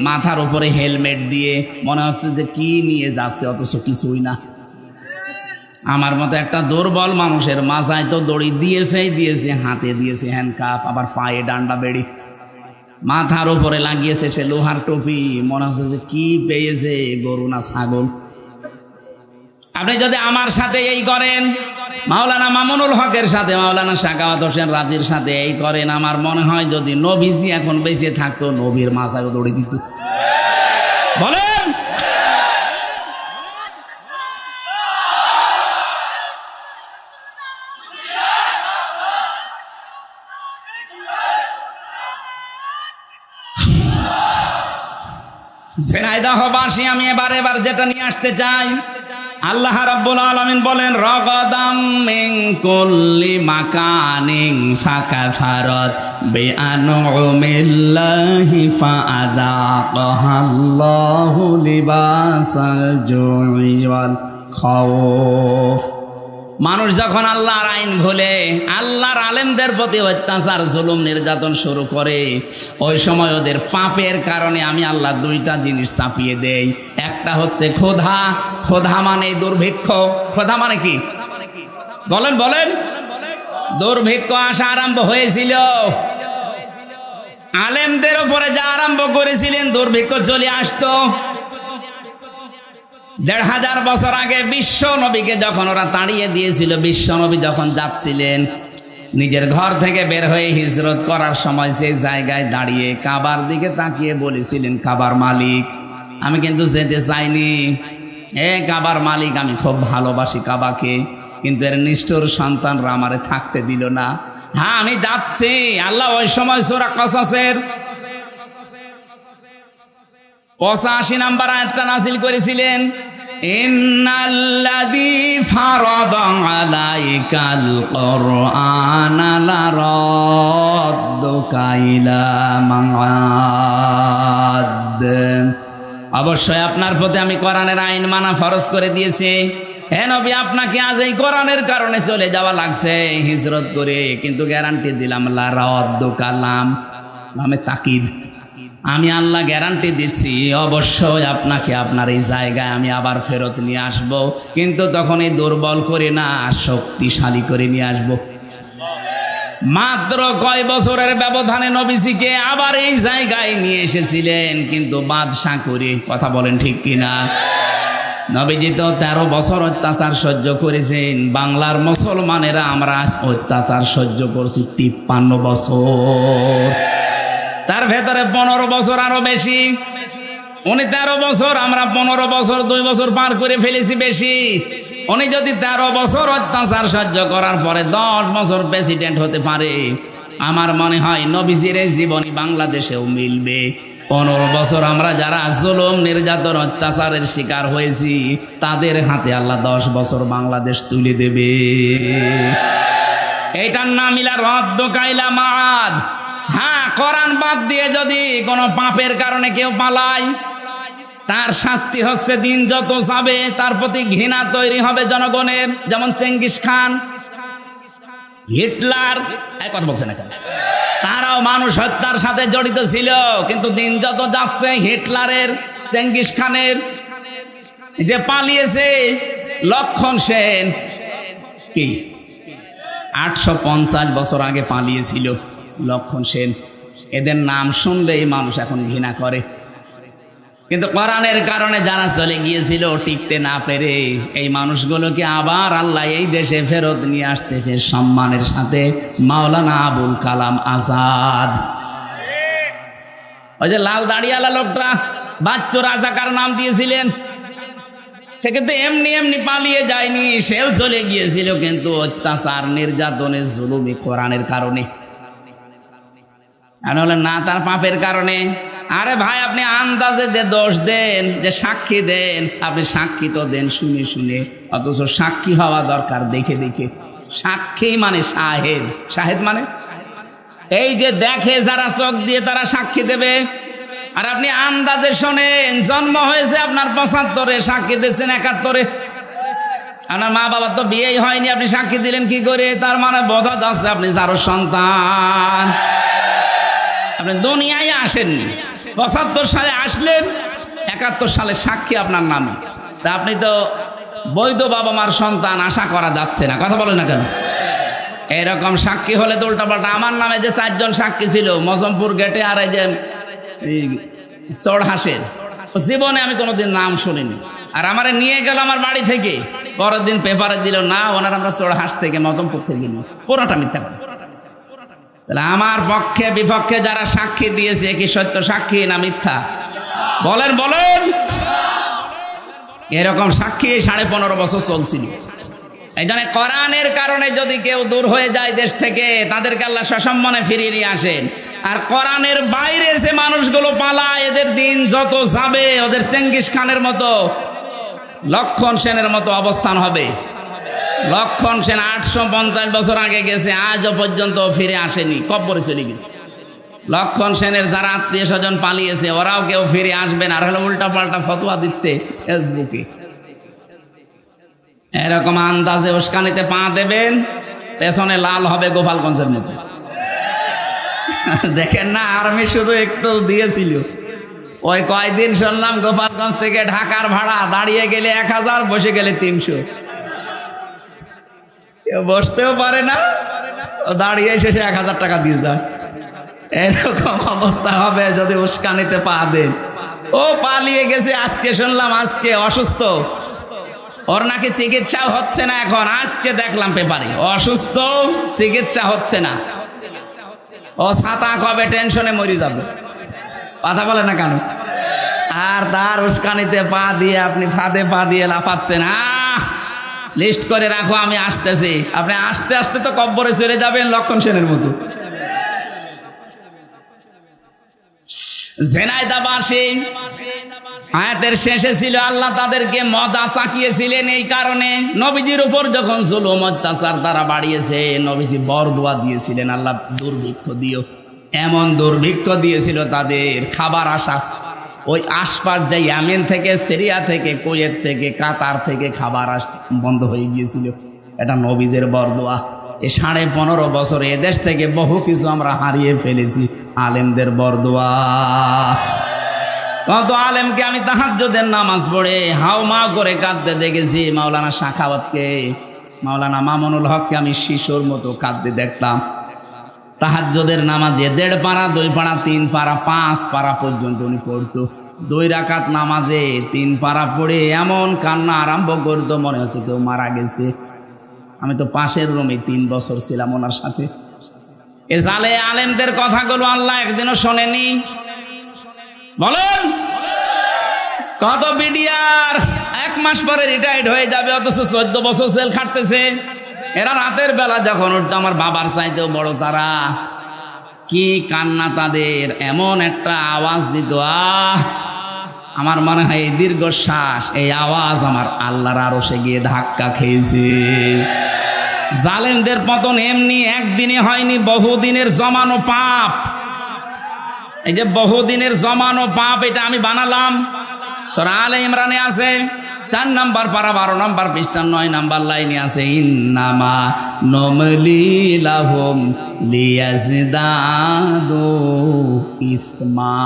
মাথার উপরে হেলমেট দিয়ে, মনে হচ্ছে যে কি নিয়ে যাচ্ছে, অথচ কিছুই না। আমার মতো একটা দুর্বল মানুষের মাথায় তো দড়ি দিয়েছে, হাতে দিয়েছে হ্যান্ডকাপ, আবার পায়ে ডান্ডা বেড়ি। মাথার উপরে লাগিয়েছে সে লোহার টুপি, মনে হচ্ছে যে কি পেয়েছে, গরু না ছাগল। আপনি যদি আমার সাথে এই করেন, মাওলানা মামুনুল হকের সাথে, মাওলানা সাখাওয়াত হোসেন রাজির সাথে এই করেন, আমার মনে হয় যদি নবীজি এখন বেঁচে থাকতো, নবীর মাথায় দৌড়ে দিত। বলেন ঝিনাইদহবাসী, আমি এবার যেটা নিয়ে আসতে চাই, আল্লাহ রাব্বুল আলামিন বলেন রাগাদাম মিন কুল্লি মাকানিন ফাকাফারাত বিআনউমিল্লাহি ফাআযাকাহাল্লাহু লিবাসাল জুই ওয়াল খাউফ। মানুষ যখন আল্লাহর আইন ভুলে, আল্লাহর আলেমদের প্রতি অত্যাচার, জুলুম, নির্যাতন শুরু করে, ওই সময় ওদের পাপের কারণে আমি আল্লাহ দুইটা জিনিস চাপিয়ে দেই। একটা হচ্ছে ক্ষুধা, ক্ষুধা মানে দুর্ভিক্ষ। ক্ষুধা মানে কি বলেন বলেন? দুর্ভিক্ষ আসা আরম্ভ হয়েছিল, আলেমদের উপরে যা আরম্ভ করেছিলেন, দুর্ভিক্ষ চলে আসতো। ১৫০০ বছর আগে বিশ্ব নবীকে যখন ওরা তাড়িয়ে দিয়েছিল, বিশ্ব নবী যখন যাচ্ছিলেন নিজের ঘর থেকে বের হয়ে হিজরত করার সময়, যে জায়গায় দাঁড়িয়ে কাবার দিকে তাকিয়ে বলেছিলেন, কাবার মালিক আমি কিন্তু যেতে চাইনি, কাবার মালিক আমি খুব ভালোবাসি কাবাকে, কিন্তু এর নিষ্ঠুর সন্তানরা আমারে থাকতে দিল না। হ্যাঁ আমি যাচ্ছি। আল্লাহ ওই সময় সূরা কসসের ৮৫ নম্বর আয়াতটা নাযিল করেছিলেন, ইন্নাল্লাযী ফারাদা আলাইকাল কুরআনা লারাদ্দুকা ইলা মাআদ। অবশ্যই আপনার প্রতি আমি কোরআনের আইন মানা ফরজ করে দিয়েছি। হে নবী, আপনাকে আজ এই কোরআনের কারণে চলে যাওয়া লাগছে হিজরত করে, কিন্তু গ্যারান্টি দিলাম লারাদ্দুকা, লামে তাকিদ, আমি আল্লাহ গ্যারান্টি দিচ্ছি অবশ্যই আপনাকে আপনার এই জায়গায় আমি আবার ফেরত নিয়ে আসব, কিন্তু তখন এই দুর্বল করে না, শক্তিশালী করে নিয়ে আসব। মাত্র কয় বছরের ব্যবধানে নবীজিকে আবার এই জায়গায় নিয়ে এসেছিলেন, কিন্তু বাদশা করে। কথা বলেন ঠিক কিনা? নবীজি তো ১৩ বছর অত্যাচার সহ্য করেছেন, বাংলার মুসলমানেরা আমরা অত্যাচার সহ্য করছি ৫৩ বছর, তার ভেতরে ১৫ বছর আরো বেশি। উনি ১৩ বছর, আমরা ১৫ বছর, ২ বছর পার করে ফেলেছি বেশি। উনি যদি ১৩ বছর অত্যাচার সহ্য করার পরে ১০ বছর প্রেসিডেন্ট হতে পারে, আমার মনে হয় নবীজির এই জীবনী বাংলাদেশেও মিলবে। ১৫ বছর আমরা যারা জুলুম, নির্যাতন, অত্যাচারের শিকার হয়েছি, তাদের হাতে আল্লাহ ১০ বছর বাংলাদেশ তুলে দেবে। এইটার নাম ইলা রাদ্দুকা ইলা মাআদ। হ্যাঁ, কোরআন বাদ দিয়ে যদি কোনো পাপের কারণে কেউ পালায়, তার শাস্তি হচ্ছে দিন যত যাবে তার প্রতি ঘৃণা তৈরি হবে জনগণের। যেমন চেঙ্গিস খান, হিটলার, এই কথা বলছে না কেন? তারাও মানুষ হত্যার সাথে জড়িত ছিল, কিন্তু দিন যত যাচ্ছে হিটলারের, চেঙ্গিস খানের যে পালিয়েছে লক্ষণ সেন, কি ৮৫০ বছর আগে পালিয়েছিল লক্ষণ সেন, এদের নাম শুনলেই মানুষ এখন ঘৃণা করে। কিন্তু কোরআনের কারণে যারা চলে গিয়েছিল টিকতে না পেরে, এই মানুষগুলোকে আবার আল্লাহ এই দেশে ফেরত নিয়ে আসতেছে সম্মানের সাথে। মাওলানা আবুল কালাম আজাদ, ওই যে লাল দাড়িওয়ালা লোকটা বাচ্চু রাজাকার নাম দিয়েছিলেন, সে কিন্তু এমনি এমনি পালিয়ে যায়নি, সেও চলে গিয়েছিল, কিন্তু অত্যাচার, নির্যাতনের, জুলুমি কোরআনের কারণে। না তার পাপের কারণে। আরে ভাই, আপনি আন্দাজে যে দোষ দেন, যে সাক্ষী দেন, আপনি সাক্ষী তো দেন শুনে শুনে, অথচ সাক্ষী হওয়া দরকার দেখে দেখে। সাক্ষী মানে শাহেদ, শাহেদ মানে এই যে দেখে যারা চোখ দিয়ে তারা সাক্ষী দেবে। আর আপনি আন্দাজে শোনেন, জন্ম হয়েছে আপনার ৭৫-এ, সাক্ষী দিচ্ছেন ৭১-এ। আপনার মা বাবার তো বিয়েই হয়নি, আপনি সাক্ষী দিলেন কি করে? তার মানে বোঝা যাচ্ছে আপনি যারও সন্তান, আপনি দুনিয়ায় আসেননি। ৭৫ সালে আসলেন, ৭১ সালে সাক্ষী আপনার নামে, তা আপনি তো বৈধ বাবা মার সন্তান, আশা করা যাচ্ছে না। কথা বলেন না কেন? এরকম সাক্ষী হলে তো উল্টাপাল্টা। আমার নামে যে 4 জন সাক্ষী ছিল মজমপুর গেটে, আর এই যে চড়হাসের, জীবনে আমি কোনোদিন নাম শুনিনি। আর আমারে নিয়ে গেল আমার বাড়ি থেকে, পরের দিন পেপারে দিল না ওনার আমরা চড়হাস থেকে মজমপুর থেকে নিয়েছি। পুরোটা মিথ্যা কথা। তাহলে আমার পক্ষে বিপক্ষে যারা সাক্ষী দিয়েছে কি সত্য সাক্ষী না মিথ্যা? বলেন বলেন। এরকম সাক্ষী 15.5 বছর চলছিল। এই জন্য কোরআনের কারণে যদি কেউ দূর হয়ে যায় দেশ থেকে, তাদেরকে আল্লাহ সসম্মানে ফিরিয়ে নিয়ে আসেন। আর কোরআনের বাইরে যে মানুষগুলো পালায়, এদের দিন যত যাবে ওদের চেঙ্গিস খানের মতো, লক্ষণ সেনের মতো অবস্থান হবে। লক্ষণ সেন 850 বছর আগে গেছে, আজও পর্যন্ত ফিরে আসেনি, কব্বরে চলে গেছে। লক্ষণ সেনের যারা আত্মীয় স্বজন পালিয়েছে ওরাও কেউ ফিরে আসবে না, আর হলো উল্টা পাল্টা ফতোয়া দিচ্ছে ফেসবুকে। এরকম আন্দাজে উস্কানিতে পা দেবেন, পেছনে লাল হবে গোপালগঞ্জের মতো। দেখেন না, আর্মি শুধু একটু দিয়েছিল, ওই কয়দিন শুনলাম গোপালগঞ্জ থেকে ঢাকার ভাড়া দাঁড়িয়ে গেলে 1000, বসে গেলে 300। কেউ বসতেও পারে না, দাঁড়িয়ে শেষে 1000 টাকা দিয়ে যায়। এরকম অবস্থা হবে যদি উস্কানিতে পা দেন। ও পালিয়ে গেছে, আজকে শুনলাম আজকে অসুস্থ, ওর নাকি চিকিৎসাও হচ্ছে না এখন। আজকে দেখলাম পেপারে অসুস্থ, চিকিৎসা হচ্ছে না। ও ছাতা কবে টেনশনে মরে যাবে, কথা বলে না কেন? আর তার উস্কানিতে পা দিয়ে আপনি ফাঁদে পা দিয়ে লাফাচ্ছেন। লিস্ট করে রাখো, আমি আসতেছি। আপনি আস্তে আস্তে তো কব্বরে চলে যাবেন লক্ষণ সেনের মতো। ঝিনাইদহবাসী আয়াতের শেষে ছিল আল্লাহ তাদেরকে মজা চাকিয়েছিলেন। এই কারণে নবীজির উপর যখন জুলুম অত্যাচার তারা বাড়িয়েছে, নবীজি বরদোয়া দিয়েছিলেন, আল্লাহ দুর্ভিক্ষ দিও। এমন দুর্ভিক্ষ দিয়েছিল তাদের, খাবার আসাস ওই আশপাশ যে ইয়ামেন থেকে, সিরিয়া থেকে, কুয়েত থেকে, কাতার থেকে খাবার বন্ধ হয়ে গিয়েছিল। এটা নবীদের বরদোয়া। এই 15.5 বছরে এদেশ থেকে বহু কিছু আমরা হারিয়ে ফেলেছি, আলেমদের বরদোয়া। কত আলেমকে আমি তাহাজ্জুদের নামাজ পড়ে হাউমাউ করে কাঁদতে দেখেছি। মাওলানা শাখাওয়াতকে, মাওলানা মামুনুল হককে আমি শিশুর মতো কাঁদতে দেখতাম। তাহাজ্জুদের নামাজে 1.5 পারা, 2 পারা, 3 পারা, 5 পারা পর্যন্ত উনি পড়তো। 2 রাকাত নামাজে 3 পারা পড়ে এমন কান্না আরম্ভ করতো, মনে হচ্ছে কেউ মারা গেছে। আমি তো পাশের রুমে 3 বছর ছিলাম ওনার সাথে। এ জালে আলেমদের কথাগুলো আল্লাহ একদিনও শোনেনি? বলেন। কত বিডিআর 1 মাস পরে রিটায়ার্ড হয়ে যাবে, অথচ 14 বছর জেল খাটতেছে। এরা রাতের বেলা যখন উঠতো আমার বাবার চাইতেও বড় তারা। কি কান্না তাদের, এমন একটা আওয়াজ দিত, আমার মনে হয় এই দীর্ঘশ্বাস, এই আওয়াজ আমার আল্লাহর আরশে গিয়ে ধাক্কা খেয়েছে। জালেমদের পতন এমনি একদিনে হয়নি, বহুদিনের জমানো পাপ। এই যে বহুদিনের জমানো পাপ, এটা আমি বানালাম। সূরা আলে ইমরানে আছে 4 নম্বর পারা 12 নম্বর পৃষ্ঠা 9 নম্বর লাইনে আছে, ইন্নামা নমলি লাহুম লিয়াজদাদু ইসমা।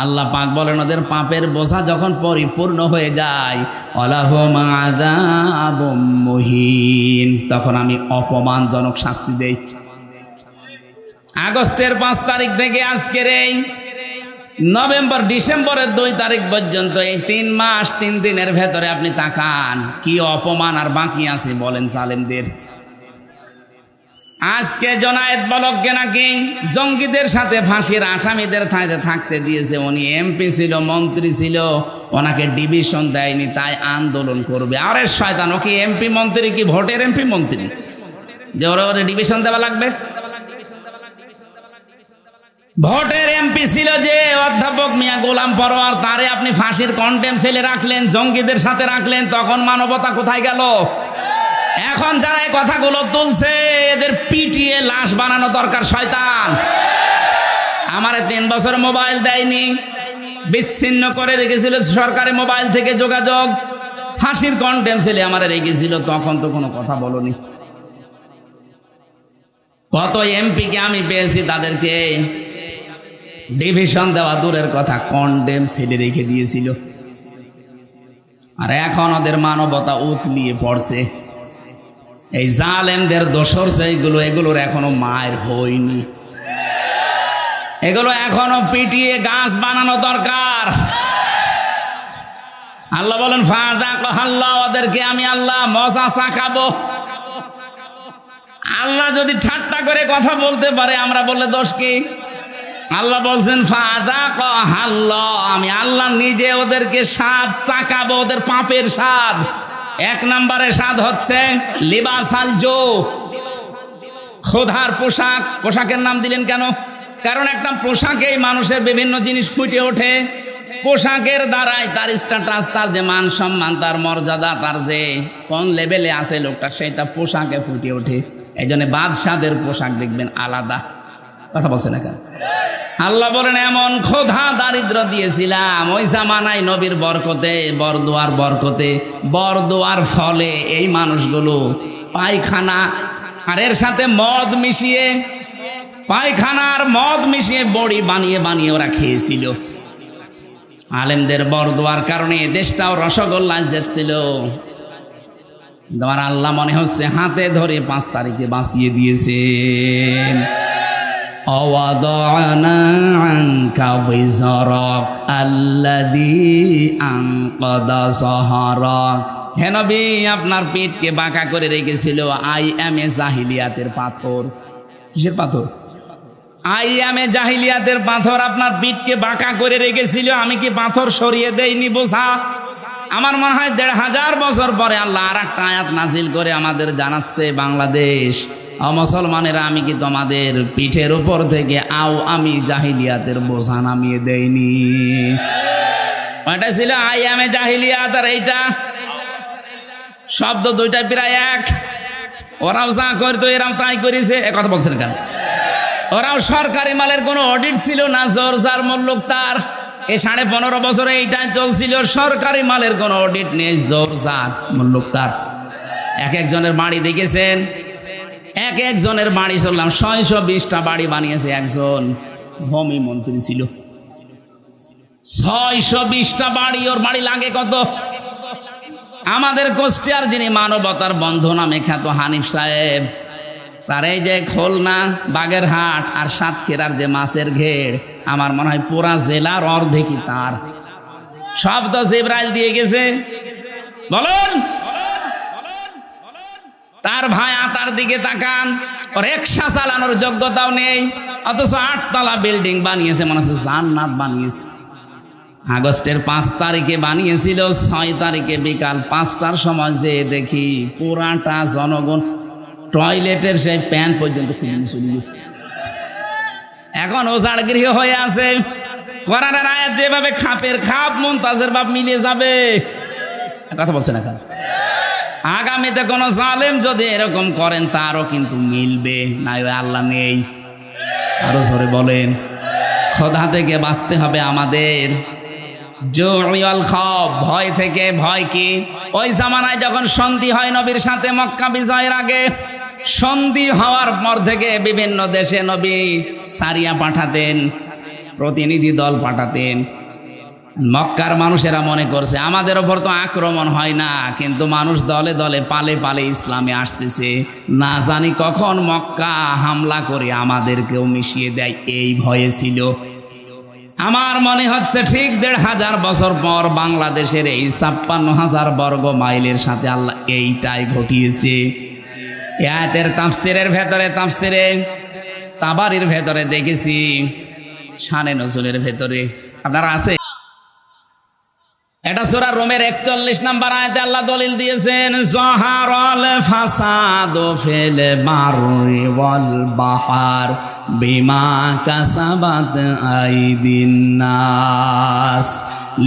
আল্লাহ পাক বলেন ওদের পাপের বোঝা যখন পরিপূর্ণ হয়ে যায়, ওয়ালাহুম আযাবুম মুহিন, তখন আমি অপমানজনক শাস্তি দেই। আগস্টের 5 তারিখ থেকে আজকের এই নভেম্বর ডিসেম্বরের 2 তারিখ পর্যন্ত, এই 3 মাস 3 দিনের ভেতরে আপনি তাকান কি অপমান আর বাকি আছে বলেন জালেমদের। আজকে জোনায়েদ বলককে নাকি জঙ্গিদের সাথে ফাঁসির আসামিদের থাকতে দিয়েছে। উনি এমপি ছিল, মন্ত্রী ছিল, ওনাকে ডিভিশন দেয়নি, তাই আন্দোলন করবে। আরে শয়তান, ও কি এমপি মন্ত্রী, কি ভোটের এমপি মন্ত্রী যে ওরা ডিভিশন দেওয়া লাগবে? ভোটের এমপি ছিল যে অধ্যাপক মিয়া গোলাম পরোয়ার, তারে আপনি ফাঁসির কন্টেম সেলে রাখলেন, জঙ্গিদের সাথে রাখলেন, তখন মানবতা কোথায় গেল? এখন যারা এই কথাগুলো তুলছে এদের পিটিয়ে লাশ বানানো দরকার। শয়তান আমারে 3 বছর মোবাইল দেয়নি, বিচ্ছিন্ন করে রেখেছিল সরকারি মোবাইল থেকে যোগাযোগ, ফাঁসির কন্টেম সেলে আমারে রেখেছিল, তখন তো কোনো কথা বলনি। কত এমপিকে আমি পেয়েছি, তাদেরকে ডিভিশন দেওয়া দূরের কথা, কন্ডেম সেলে রেখে দিয়েছিল। আর এখন ওদের মানবতা উতলিয়ে পড়ছে। এই জালেমদের দোসর যেগুলো, এগুলোর এখনো মায়ের হয়নি, এগুলো এখনো পিটিয়ে গাছ বানানো দরকার। আল্লাহ বলেন ফাযাকাল্লাহ, ওদেরকে আমি আল্লাহ মজা চাখাবো। আল্লাহ যদি ঠাট্টা করে কথা বলতে পারে, আমরা বললে দোষ কি? আল্লাহ বলছেন ফাযাকাল্লাহ, আমি আল্লাহ নিজে ওদেরকে স্বাদ চাকাবো, ওদের পাপের স্বাদ। এক নম্বরে স্বাদ হচ্ছে লিবাসাল জো, ক্ষুধার পোশাক। পোশাকের নাম দিলেন কেন? কারণ একটা পোশাকেই মানুষের বিভিন্ন জিনিস ফুটে ওঠে। পোশাকের দ্বারাই তার স্ট্যাটাস, তার যে মান সম্মান, তার মর্যাদা, তার যে কোন লেভেলে আছে লোকটা, সেটা পোশাকে ফুটে ওঠে। এই জন্য বাদশাদের পোশাক দেখবেন আলাদা। কথা বলছে না কেন? আল্লাহ বলেন এমন ক্ষুধা দারিদ্র দিয়েছিলাম ওই জামানায় নবীর বরকতে, বরদোয়ার বরকতে, বরদোয়ার ফলে এই মানুষগুলো পায়খানা আর এর সাথে মদ মিশিয়ে, পায়খানার মদ মিশিয়ে বড়ি বানিয়ে বানিয়ে ওরা খেয়েছিল। আলেমদের বরদোয়ার কারণে দেশটাও রসগোল্লায় যেতেছিল। তোমার আল্লাহ মনে হচ্ছে হাতে ধরে 5 তারিখে বাঁচিয়ে দিয়েছেন। অওয়াদানা আনকা বিজরাক আল্লাযী আনকাদা যাহরাক। হে নবী, আপনার পেটকে বাঁকা করে রেখেছিল আইয়ামে জাহিলিয়াতের পাথর। কিসের পাথর? আইয়ামে জাহিলিয়াতের পাথর আপনার পিঠকে বাঁকা করে রেখেছিল। আমি কি পাথর সরিয়ে দেইনি বোঝা? আমার মনে হয় 1500 বছর পরে আল্লাহ আর একটা আয়াত নাজিল করে আমাদের জানাচ্ছে, বাংলাদেশ মুসলমানেরা, আমি কি তোমাদের পিঠের উপর থেকে আমি জাহিলিয়াতের বোঝা নামিয়ে দেইনি? ওটা ছিল আইয়ামে জাহিলিয়াত, আর এইটা শব্দ দুইটা প্রায় এক। ওরাও যা করতো এরাও তাই করেছে। কথা বলছেন কেন? ওরাও সরকারি মালের কোনো অডিট ছিল না, জোর যার মূল্য তার। এই 15.5 বছরে এইটাই চলছিল, সরকারি মালের কোনো অডিট নেই, জোর যার মূল্য তার। এক একজনের বাড়ি দেখেছেন, এক একজনের বাড়ি চললাম 620টা বাড়ি বানিয়েছে একজন ভূমি মন্ত্রী ছিল। 620টা বাড়ি, ওর বাড়ি লাগে কত? আমাদের কুষ্টিয়ার যিনি মানবতার বন্ধু নামে খ্যাত হানিফ সাহেব, তার এই যে খুলনা, বাগেরহাট আর সাতক্ষীরার যে মাছের ঘের, আমার মনে হয় পুরা জেলার অর্ধেকই তার। সব তো জিবরাইল দিয়ে গেছে। বলুন, তার ভাই তার দিকে তাকান, ওর রিকশা চালানোর যোগ্যতাও নেই, অথচ 8 তলা বিল্ডিং বানিয়েছে, মনে হচ্ছে জান্নাত বানিয়েছে। আগস্টের 5 তারিখে বানিয়েছিল, 6 তারিখে বিকাল 5টার সময় যে দেখি পুরাটা জনগণ টয়লেটের সেই প্যান্ট পর্যন্ত খুলে চলে গেছে। এখন ওজাড় গৃহ হয়ে আছে। কোরআনের আয়াত যেভাবে খাপের খাপ মুনতাজের বাপ মিলে যাবে, কথা বলছে না কেন? আগামীতে কোন জালেম যদি এরকম করেন, তারও কিন্তু মিলবে না। আল্লাহ নেই। আরো জোরে বলেন, খোদা থেকে বাঁচতে হবে আমাদের। জুউল খাউফ, ভয় থেকে। ভয় কি? ওই জামানায় যখন সন্ধি হয় নবীর সাথে মক্কা বিজয়ের আগে, সন্ধি হওয়ার পর থেকে বিভিন্ন দেশে নবী সারিয়া পাঠাতেন, প্রতিনিধি দল পাঠাতেন। মক্কার মানুষেরা মনে করছে আমাদের ওপর তো আক্রমণ হয় না, কিন্তু মানুষ দলে দলে পালে পালে ইসলামে আসতেছে, না জানি কখন মক্কা হামলা করে আমাদেরকেও মিশিয়ে দেয়, এই ভয়ে ছিল। আমার মনে হচ্ছে ঠিক 1500 বছর পর বাংলাদেশের এই 56,000 বর্গ মাইলের সাথে আল্লাহ এইটাই ঘটিয়েছে। আয়াতের তাফসিরের ভেতরে, তাফসিরে তাবারির ভেতরে দেখেছি, শানে নজুলের ভেতরে আপনারা আছে, এটা সূরা রোমের 41 নম্বর আয়াতে আল্লাহ দলিল দিয়েছেন, যাহারাল ফাসাদু ফিল বাররি ওয়াল বাহর বিমা কাসাবাত আইদিন নাস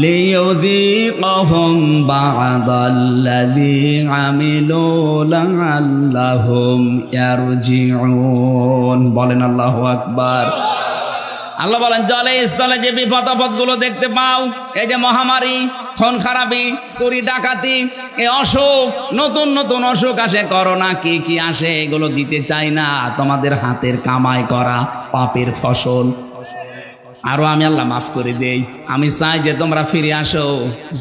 লিয়ুযীকাহুম বা'দাল্লাযী আমিলু লা'আল্লাহুম ইয়ারজিউন। বলেন আল্লাহু আকবার। আল্লাহ বলেন, জলে স্থলে যে বিপদ আপদগুলো দেখতে পাও, এই যে মহামারী, খুন খারাপি, চুরি ডাকাতি, এই অসুখ, নতুন নতুন অসুখ আসে, করোনা, কি কি আসে, এগুলো দিতে চাই না, তোমাদের হাতের কামাই করা পাপের ফসল। আরো আমি আল্লাহ মাফ করে দেই। আমি চাই যে তোমরা ফিরে আসো,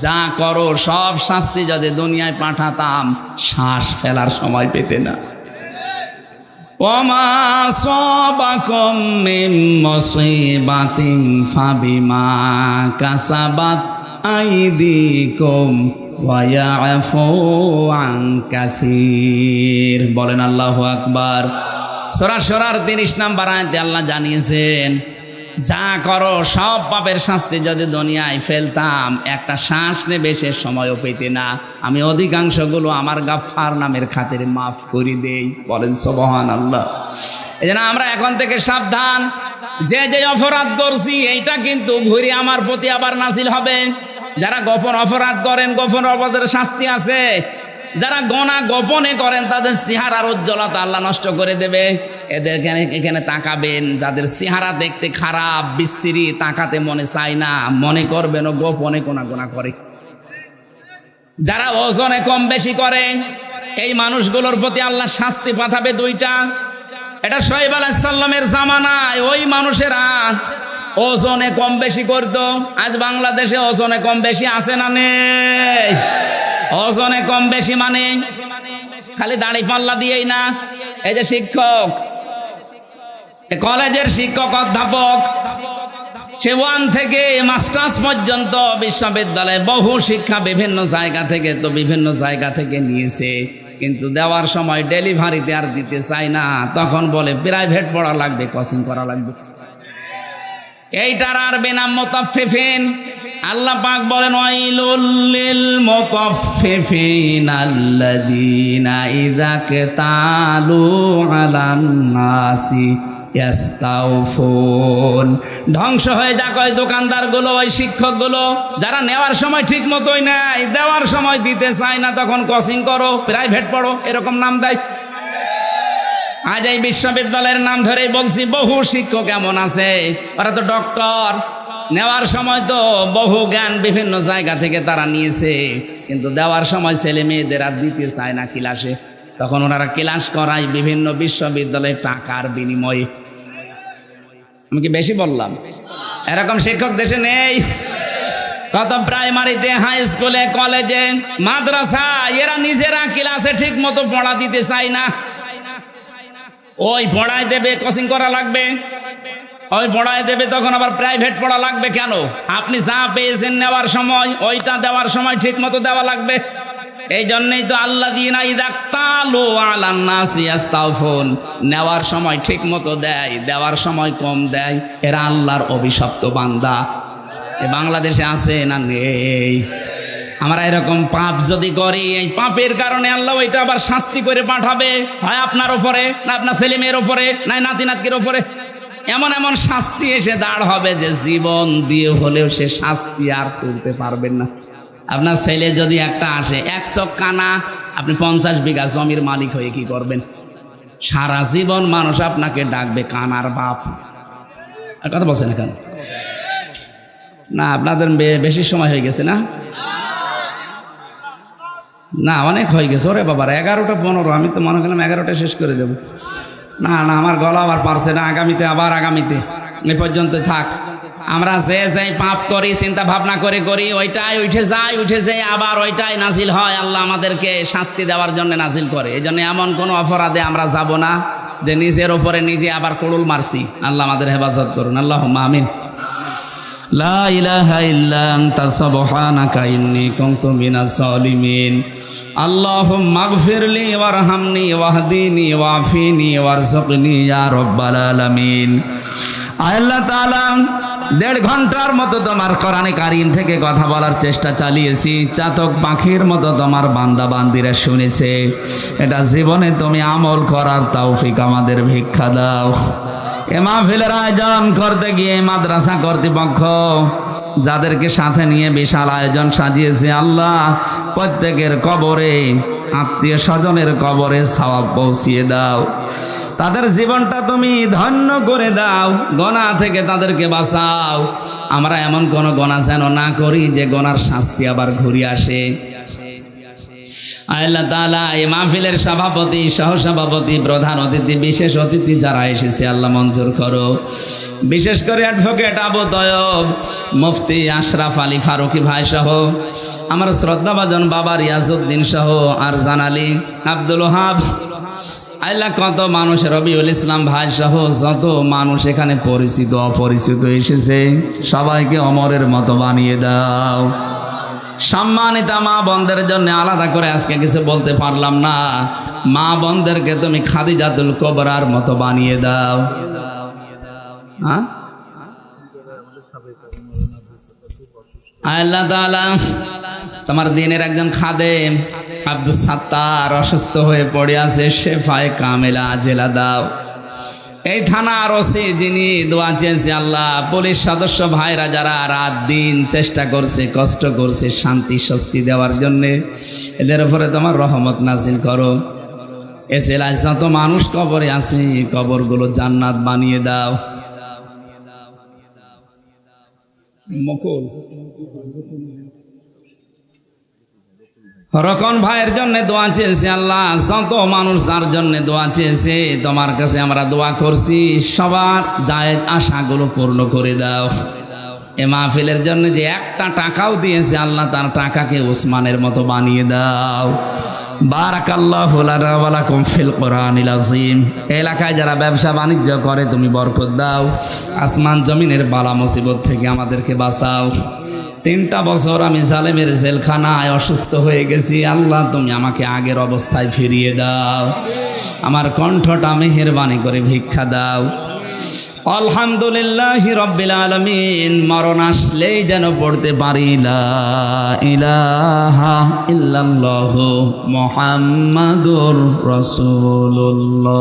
যা করো সব শাস্তি যদি দুনিয়ায় পাঠাতাম শ্বাস ফেলার সময় পেতে না। ওমা সাবাকুম মিন মুসিবাতিন ফাবিমা কাসাবাত আইদিকুম ওয়া ইয়াফু আন কাসীর। বলেন আল্লাহু আকবার। সূরা শুরার 30 নম্বর আয়াতে আল্লাহ জানিয়েছেন, যা করো সব পাপের শাস্তি যদি দুনিয়ায় ফেলতাম একটা শ্বাস নেবে সে সময়ও পেতে না। আমি অধিকাংশগুলো আমার গাফফার নামের খাতিরে মাফ করে দেই। বলেন সুবহানাল্লাহ। এই জন্য আমরা এখন থেকে সাবধান, যে যে অপরাধ করছি এইটা কিন্তু ঘুরে আমার প্রতি আবার নাজিল হবে। যারা গোপন অপরাধ করেন গোপন অপরাধের শাস্তি আছে, যারা গোনা গোপনে করেন তাদের চেহারার উজ্জ্বলতা আল্লাহ নষ্ট করে দেবে। এদের এখানে তাকাবেন, যাদের চেহারা দেখতে খারাপ বিশ্রী, তাকাতে মনে চায় না, মনে করবেন ও গোপনে গোনা করে। যারা ওজনে কম বেশি করে এই মানুষগুলোর প্রতি আল্লাহ শাস্তি পাঠাবে দুইটা। এটা শোয়েব আলাইহিস সালামের জামানায় ওই মানুষেরা ওজনে কম বেশি করতো। আজ বাংলাদেশে ওজনে কম বেশি আছে না নেই? ওজনে কম বেশি মানে খালি দাড়ি পাল্লা দিয়েই না। এই যে শিক্ষক, কলেজের শিক্ষক অধ্যাপক, সে 1 থেকে মাস্টার্স পর্যন্ত বিশ্ববিদ্যালয়ে বহু শিক্ষা বিভিন্ন জায়গা থেকে নিয়েছে, কিন্তু দেওয়ার সময় ডেলিভারিতে আর দিতে চায় না। তখন বলে প্রাইভেট পড়া লাগবে, কোচিং করা লাগবে। এইটার আর বেনাম মুতাফফিফিন। আল্লাহ পাক বলেন ওয়াইলুল লিল মুতাফফিফিন আল্লাযীনা ইযা কাতালু আলান নাসি ইয়াস্তাউফুন। ধ্বংস হয়ে যাক ওই দোকানদারগুলো, ওই শিক্ষকগুলো যারা নেওয়ার সময় ঠিক মতোই নেয়, দেওয়ার সময় দিতে চায় না। তখন কোচিং করো, প্রাইভেট পড়ো, এরকম নাম দেয়। আজ এই বিশ্ববিদ্যালয়ের নাম ধরেই বলছি, বহু শিক্ষক এমন আছে, ওরা তো ডক্টর, নেওয়ার সময় তো বহু জ্ঞান বিভিন্ন জায়গা থেকে তারা নিয়েছে, কিন্তু দেওয়ার সময় ছেলে মেয়েদের আর দিতে চায় না ক্লাসে। তখন ওনারা ক্লাস করায় বিভিন্ন বিশ্ববিদ্যালয়ে টাকার বিনিময়ে। আমি কি বেশি বললাম? এরকম শিক্ষক দেশে নেই? কত প্রাইমারিতে, হাই স্কুলে, কলেজে, মাদ্রাসা, এরা নিজেরা ক্লাসে ঠিক মতো পড়া দিতে চায় না। ওই পড়ায় দেবে, কোচিং করা লাগবে, ওই পড়ায় দেবে, তখন আবার প্রাইভেট পড়া লাগবে। কেন? আপনি যা পেয়েছেন নেওয়ার সময়, ওইটা দেওয়ার সময় ঠিক মতো দেওয়া লাগবে। এই জন্যই তো আল্লাযীনা ইযা ক্তালু আলান নাসি ইয়াস্তাউফুন, নেওয়ার সময় ঠিক মতো দেয়, দেওয়ার সময় কম দেয়, এরা আল্লাহর অভিশপ্ত বান্দা। এ বাংলাদেশে আছে না নেই? আমরা এরকম পাপ যদি করি, এই পাপের কারণে আল্লাহ ওইটা আবার শাস্তি করে পাঠাবে, হয় আপনার উপরে, না আপনার ছেলে মেয়ের উপরে, না নাতি নাতকির উপরে। এমন এমন শাস্তি এসে দাঁড় হবে যে জীবন দিয়ে হলেও সে শাস্তি আর তুলতে পারবেন না। আপনার ছেলে যদি একটা আসে 100 কানা, আপনি 50 বিঘা জমির মালিক হয়ে কি করবেন? সারা জীবন মানুষ আপনাকে ডাকবে কানার বাপ। আর কথা বলছেন এখন না? আপনাদের বেশি সময় হয়ে গেছে না? না, অনেক হয়ে গেছে। ওরে বাবার 11টা 15, আমি তো মনে করলাম 11টা শেষ করে দেব। না, আমার গলা আবার পারছে না। আগামীতে এ পর্যন্ত থাক। আমরা যে পাপ করি, চিন্তা ভাবনা করে করি, ওইটাই উঠে যায়, আবার ওইটাই নাজিল হয়। আল্লাহ আমাদেরকে শাস্তি দেওয়ার জন্য নাজিল করে। এই জন্য এমন কোনো অপরাধে আমরা যাব না যে নিজের ওপরে নিজে আবার কুড়ুল মারছি। আল্লাহ আমাদের হেফাজত করুন, আল্লাহুম্মা আমিন। লা ইলাহা ইল্লা আনতা সুবহানাকা ইন্নী কুনতু মিনাজ জালিমিন। আল্লাহুম্মা আগফিরলি ওয়ারহামনি ওয়াহদিনি ওয়াফিনি ওয়ারযুকনি ইয়া রাব্বাল আলামিন। আল্লাহ তাআলা 1.5 ঘন্টার মতো তোমার কোরআনে কারীম থেকে কথা বলার চেষ্টা চালিয়েছি। চাতক পাখির মতো তোমার বান্দা বান্দিরা শুনেছে। এটা জীবনে তুমি আমল করার তৌফিক আমাদের ভিক্ষা দাও। এ মাহফিলের আয়োজন করতে গিয়ে মাদ্রাসা কর্তৃপক্ষ যাদেরকে সাথে নিয়ে বিশাল আয়োজন সাজিয়েছে, আল্লাহ প্রত্যেকের কবরে, আত্মীয় স্বজনের কবরে সওয়াব পৌঁছিয়ে দাও। তাদের জীবনটা তুমি ধন্য করে দাও, গোনা থেকে তাদেরকে বাঁচাও। আমরা এমন কোন গোনা যেন না করি যে গোনার শাস্তি আবার ঘুরে আসে। আল্লাহ তাআলা এই মাহফিলের সভাপতি, সহসভাপতি, প্রধান অতিথি, বিশেষ অতিথি যারা এসেছে, আল্লাহ মঞ্জুর করো। বিশেষ করে অ্যাডভোকেট আবু তয়ব, মুফতি আশরাফ আলী ফারুকি ভাই সহ, আমার শ্রদ্ধাভাজন বাবা রিয়াজউদ্দিন সহ, আর জানালি আব্দুল ওহাব, আল্লাহ কত মানুষ, রবিউল ইসলাম ভাই সহ যত মানুষ এখানে পরিচিত অপরিচিত এসেছে, সবাইকে অমরের মতো বানিয়ে দাও। সম্মানিত মা বোনদের জন্য আলাদা করে আজকে কিছু বলতে পারলাম না, মা বোনদেরকে তুমি খাদিজাতুল কুবরার মতো বানিয়ে দাও। হ্যাঁ, আল্লাহ তাআলা তোমার দিনের একজন খাদেম আব্দুস সাত্তার অসুস্থ হয়ে পড়ে আছে, শেফায়ে কামেলা আজেলা দাও। এই থানার ওসি যিনি দোয়া চেয়েছে, আল্লাহ পুলিশ সদস্য ভাইরা যারা রাত দিন চেষ্টা করছে, কষ্ট করছে শান্তি স্বস্তি দেওয়ার জন্যে, এদের উপরে তোমার রহমত নাজিল করো। এ জেলায় যত মানুষ কবরে আছে কবরগুলো জান্নাত বানিয়ে দাও। মকুল রকন ভাইয়ের জন্য দোয়া চেয়েছে, আল্লাহ যত মানুষ যার জন্য দোয়া চেয়েছে তোমার কাছে আমরা দোয়া করছি, সবার জায়েজ আশাগুলো পূর্ণ করে দাও। এ মাহফিলের জন্য যে একটা টাকাও দিয়েছে, আল্লাহ তার টাকাকে ওসমানের মতো বানিয়ে দাও। বারাকাল্লাহু লানা ওয়া লাকুম ফিল কোরআনিল আযীম। এলাকায় যারা ব্যবসা বাণিজ্য করে তুমি বরকত দাও, আসমান জমিনের বালা মুসিবত থেকে আমাদেরকে বাঁচাও। 3টা বছর আমি জালেমের জেলখানায় অসুস্থ হয়ে গেছি, আল্লাহ তুমি আমাকে আগের অবস্থায় ফিরিয়ে দাও, আমার কণ্ঠটা মেহেরবানি করে ভিক্ষা দাও। আলহামদুলিল্লাহি রাব্বিল আলামিন। মরণ আসলেই যেন পড়তে পারি লা ইলাহা ইল্লাল্লাহু মুহাম্মাদুর রাসূলুল্লাহ।